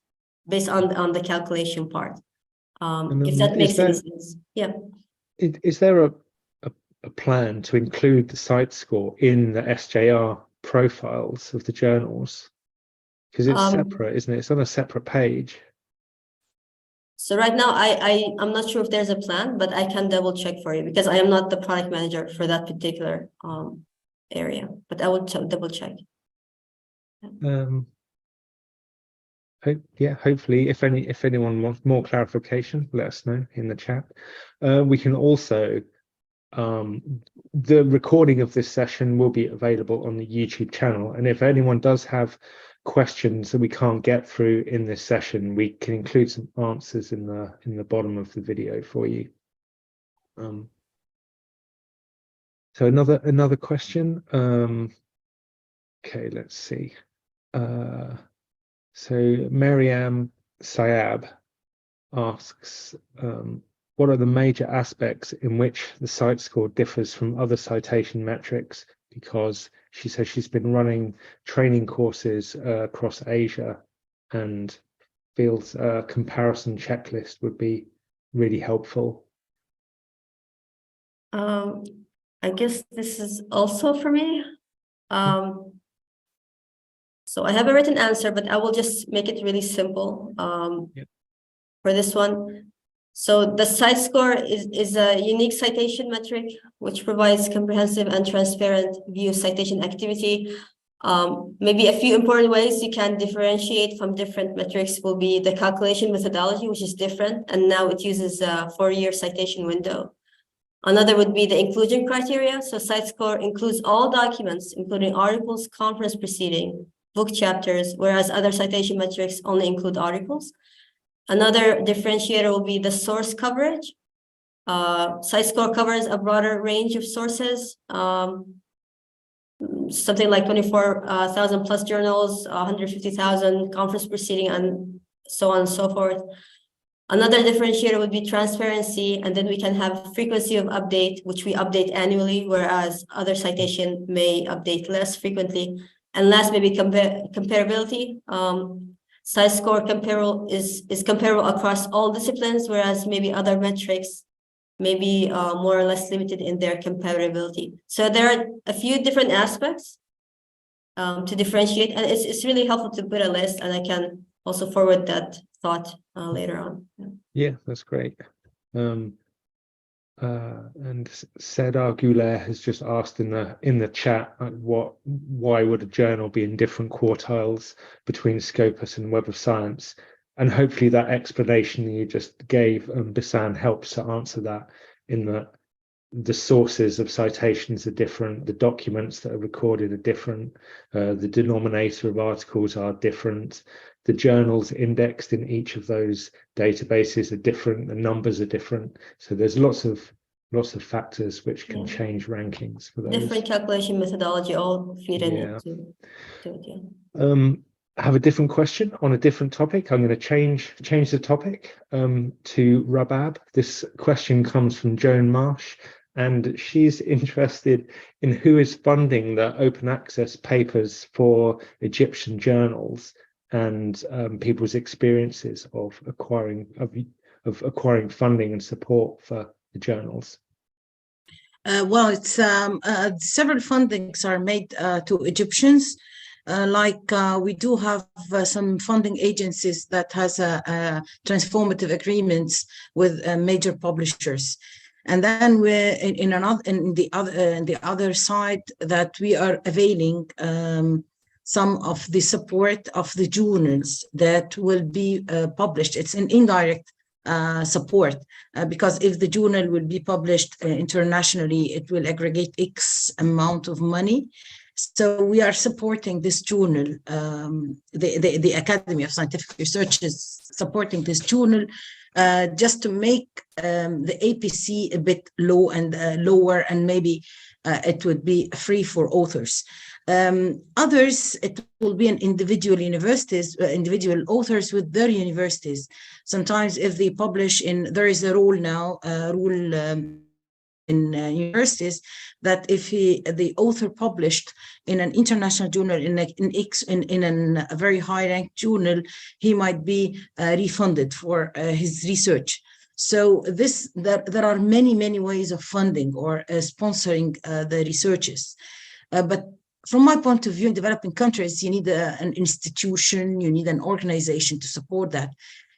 based on the calculation part. If that makes any sense. Yeah. Is there a plan to include the site score in the SJR profiles of the journals? Because it's separate, isn't it? It's on a separate page. So right now, I'm not sure if there's a plan, but I can double check for you, because I am not the product manager for that particular area, but I will double check. Hopefully, if anyone wants more clarification, let us know in the chat. We can also, the recording of this session will be available on the YouTube channel, and if anyone does have questions that we can't get through in this session, we can include some answers in the bottom of the video for you. So another question. Okay, let's see. So Mariam Sayab asks, what are the major aspects in which the site score differs from other citation metrics? Because she says she's been running training courses across Asia, and feels a comparison checklist would be really helpful. I guess this is also for me. So I have a written answer, but I will just make it really simple. for this one. So the Cite score is a unique citation metric, which provides comprehensive and transparent view of citation activity. Maybe a few important ways you can differentiate from different metrics will be the calculation methodology, which is different, and now it uses a 4-year citation window. Another would be the inclusion criteria. So Cite score includes all documents, including articles, conference proceeding, book chapters, whereas other citation metrics only include articles. Another differentiator will be the source coverage. Cite score covers a broader range of sources, something like 24,000 plus journals, 150,000 conference proceeding, and so on and so forth. Another differentiator would be transparency, and then we can have frequency of update, which we update annually, whereas other citation may update less frequently. And last, maybe comparability. Cite score is comparable across all disciplines, whereas maybe other metrics may be more or less limited in their comparability. So there are a few different aspects to differentiate, and it's really helpful to put a list, and I can also forward that thought later on. Yeah, that's great. And Serdar Guler has just asked in the chat, why would a journal be in different quartiles between Scopus and Web of Science? And hopefully that explanation you just gave, Bissan, helps to answer that, in that the sources of citations are different, the documents that are recorded are different, the denominator of articles are different, the journals indexed in each of those databases are different, the numbers are different. So there's lots of factors which can change rankings for those. Different calculation methodology all feed into it. I have a different question on a different topic. I'm going to change the topic to Rabab. This question comes from Joan Marsh, and she's interested in who is funding the open access papers for Egyptian journals and people's experiences of acquiring funding and support for the journals. Well, it's several fundings are made to Egyptians. We do have some funding agencies that has transformative agreements with major publishers, and then we're in the other side that we are availing some of the support of the journals that will be published. It's an indirect support because if the journal will be published internationally, it will aggregate X amount of money. So we are supporting this journal. The Academy of Scientific Research is supporting this journal just to make the APC a bit lower, and maybe it would be free for authors. Others, it will be an individual universities, individual authors with their universities. Sometimes if they publish there is a rule now, in universities, that if the author published in an international journal, in a very high-ranked journal, he might be refunded for his research. So there are many ways of funding or sponsoring the researches. But from my point of view, in developing countries, you need an institution, you need an organization to support that.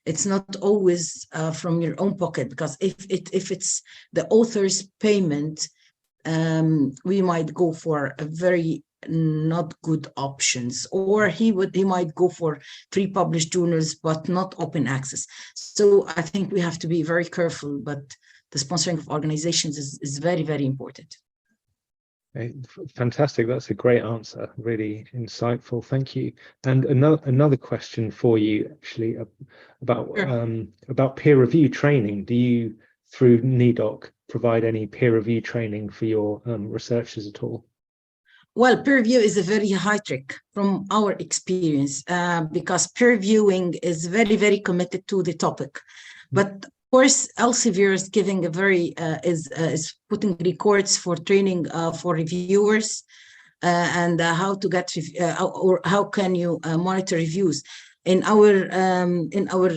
It's not always from your own pocket, because if it's the author's payment, we might go for a very not good options, or he might go for pre-published journals but not open access. So I think we have to be very careful, but the sponsoring of organizations is very, very important. Fantastic. That's a great answer. Really insightful. Thank you. And another question for you, actually, about peer review training. Do you, through NIDOC, provide any peer review training for your researchers at all? Well, peer review is a very high trick from our experience, because peer reviewing is very, very committed to the topic. But of course, Elsevier is giving a very is putting records for training for reviewers and how to get or how can you monitor reviews. In our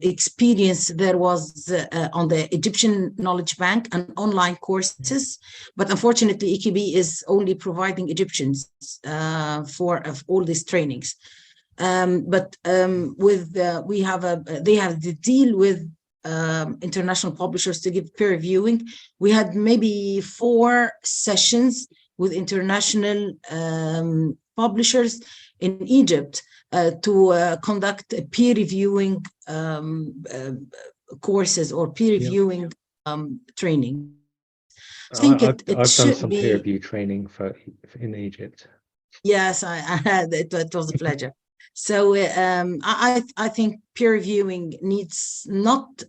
experience, there was on the Egyptian Knowledge Bank an online courses, but unfortunately, EKB is only providing Egyptians for all these trainings. But we have they have the deal with international publishers to give peer reviewing. We had maybe 4 sessions with international publishers in Egypt to conduct peer reviewing courses or peer reviewing training. I think I've done should some be peer review training in Egypt. Yes, I had it was a pleasure. So I think peer reviewing needs not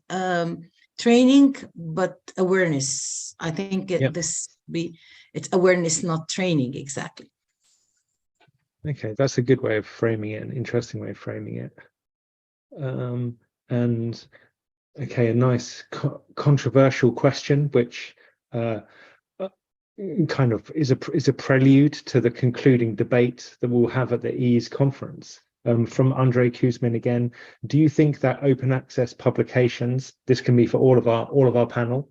training but awareness. I think it's awareness, not training. Exactly. Okay, that's a good way of framing it, an interesting way of framing it. And okay, a nice controversial question, which kind of is a prelude to the concluding debate that we'll have at the EASE conference. From Andre Kuzmin again, do you think that open access publications, this can be for all of our panel,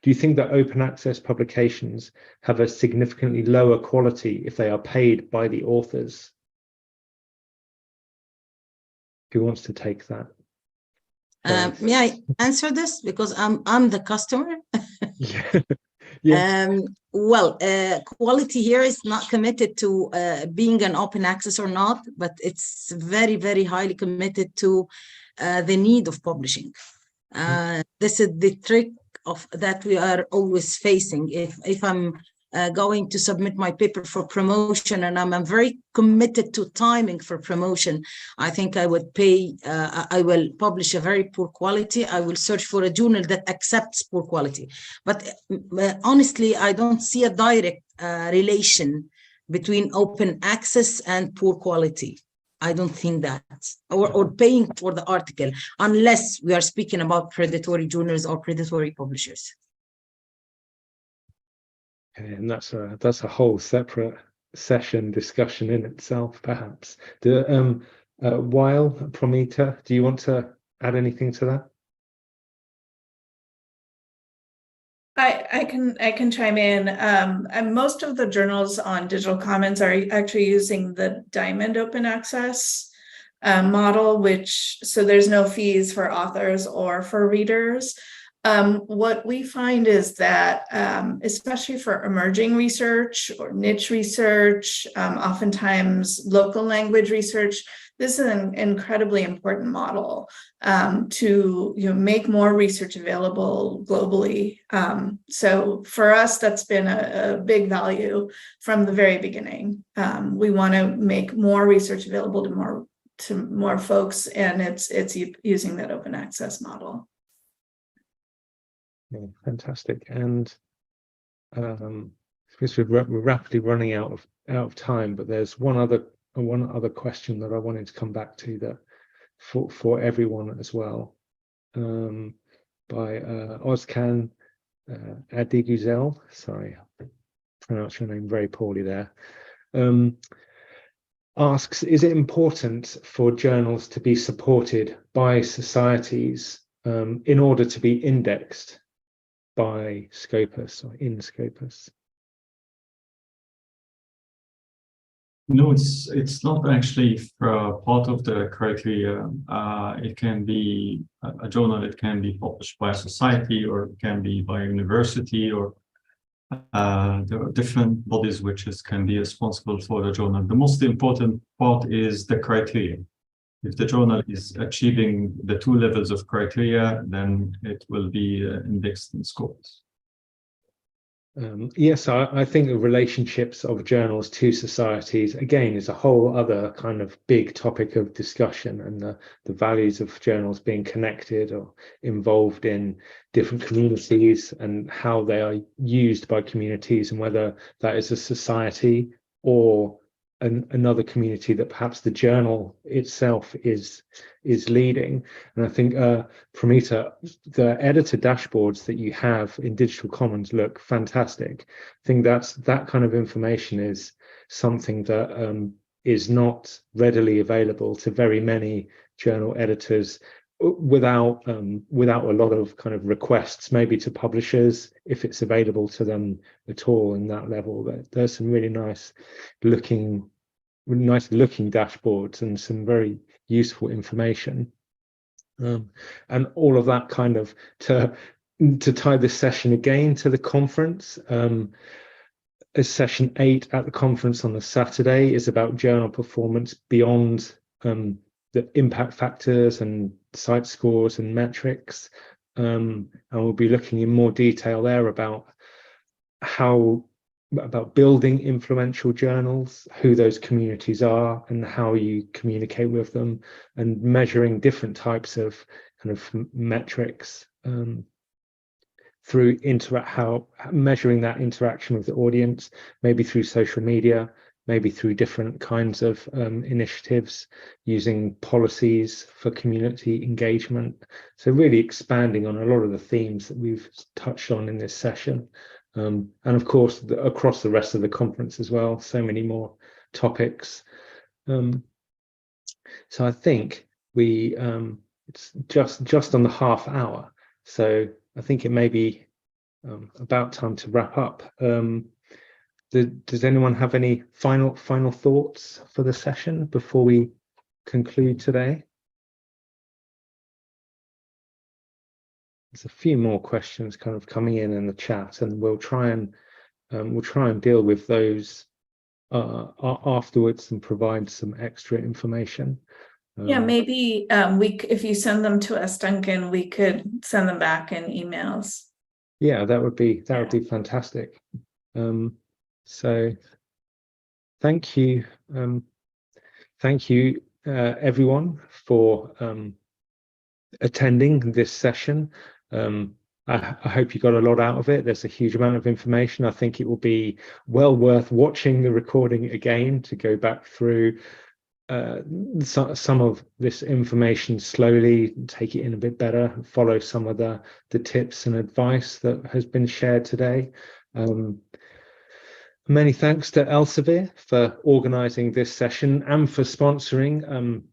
do you think that open access publications have a significantly lower quality if they are paid by the authors? Who wants to take that? May I answer this, because I'm the customer? Yeah. Well, quality here is not committed to being an open access or not, but it's very, very highly committed to the need of publishing. This is the trick of that we are always facing. If I'm going to submit my paper for promotion and I'm very committed to timing for promotion, I think I would pay, I will publish a very poor quality. I will search for a journal that accepts poor quality. But honestly, I don't see a direct relation between open access and poor quality. I don't think that, or paying for the article, unless we are speaking about predatory journals or predatory publishers. And that's a whole separate session discussion in itself, perhaps. Wael, Promita, do you want to add anything to that? I can chime in. And most of the journals on Digital Commons are actually using the Diamond Open Access model, so there's no fees for authors or for readers. What we find is that, especially for emerging research or niche research, oftentimes local language research, this is an incredibly important model to make more research available globally. So for us, that's been a big value from the very beginning. We want to make more research available to more folks, and it's using that open access model. Yeah, fantastic. And because we're rapidly running out of time, but there's one other question that I wanted to come back to, that for everyone as well, by Ozkan Adiguzel. Sorry, I pronounced your name very poorly there. Asks, is it important for journals to be supported by societies in order to be indexed by Scopus or in Scopus? No, it's not actually part of the criteria. It can be a journal, it can be published by a society, or it can be by a university, or there are different bodies which can be responsible for the journal. The most important part is the criteria. If the journal is achieving the 2 levels of criteria, then it will be indexed in Scopus. Yes, I think the relationships of journals to societies, again, is a whole other kind of big topic of discussion, and the values of journals being connected or involved in different communities and how they are used by communities, and whether that is a society or another community that perhaps the journal itself is leading. And I think, Promita, the editor dashboards that you have in Digital Commons look fantastic. I think that kind of information is something that is not readily available to very many journal editors without a lot of kind of requests, maybe to publishers, if it's available to them at all in that level. There's some really nice looking nice looking dashboards and some very useful information. And all of that kind of to tie this session again to the conference. Session 8 at the conference on the Saturday is about journal performance beyond the impact factors and Cite scores and metrics. And we'll be looking in more detail there about building influential journals, who those communities are and how you communicate with them, and measuring different types of kind of metrics through measuring that interaction with the audience, maybe through social media, maybe through different kinds of initiatives, using policies for community engagement. So really expanding on a lot of the themes that we've touched on in this session. And of course, across the rest of the conference as well, so many more topics. So I think it's just on the half hour. So I think it may be about time to wrap up. Does anyone have any final thoughts for the session before we conclude today? There's a few more questions kind of coming in the chat, and we'll try and deal with those afterwards and provide some extra information. Yeah, maybe if you send them to us, Duncan, we could send them back in emails. Yeah, that would be fantastic. So thank you everyone for attending this session. I hope you got a lot out of it. There's a huge amount of information. I think it will be well worth watching the recording again to go back through some of this information slowly, take it in a bit better, follow some of the tips and advice that has been shared today. Many thanks to Elsevier for organizing this session and for sponsoring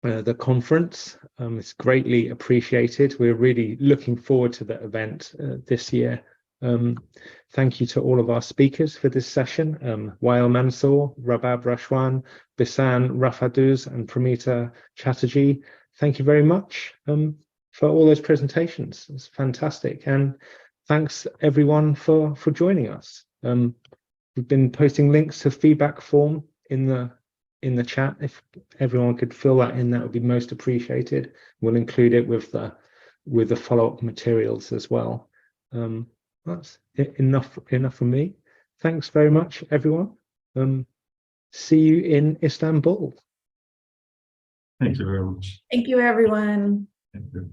the conference. It's greatly appreciated. We're really looking forward to the event this year. Thank you to all of our speakers for this session, Wael Mansour, Rabab Rashwan, Bissan Rafe-Duz and Promita Chatterji. Thank you very much for all those presentations. It's fantastic. And thanks everyone for joining us. We've been posting links to feedback form in the chat. If everyone could fill that in, that would be most appreciated. We'll include it with the follow-up materials as well. That's enough for me. Thanks very much, everyone. See you in Istanbul. Thank you very much. Thank you, everyone. Thank you.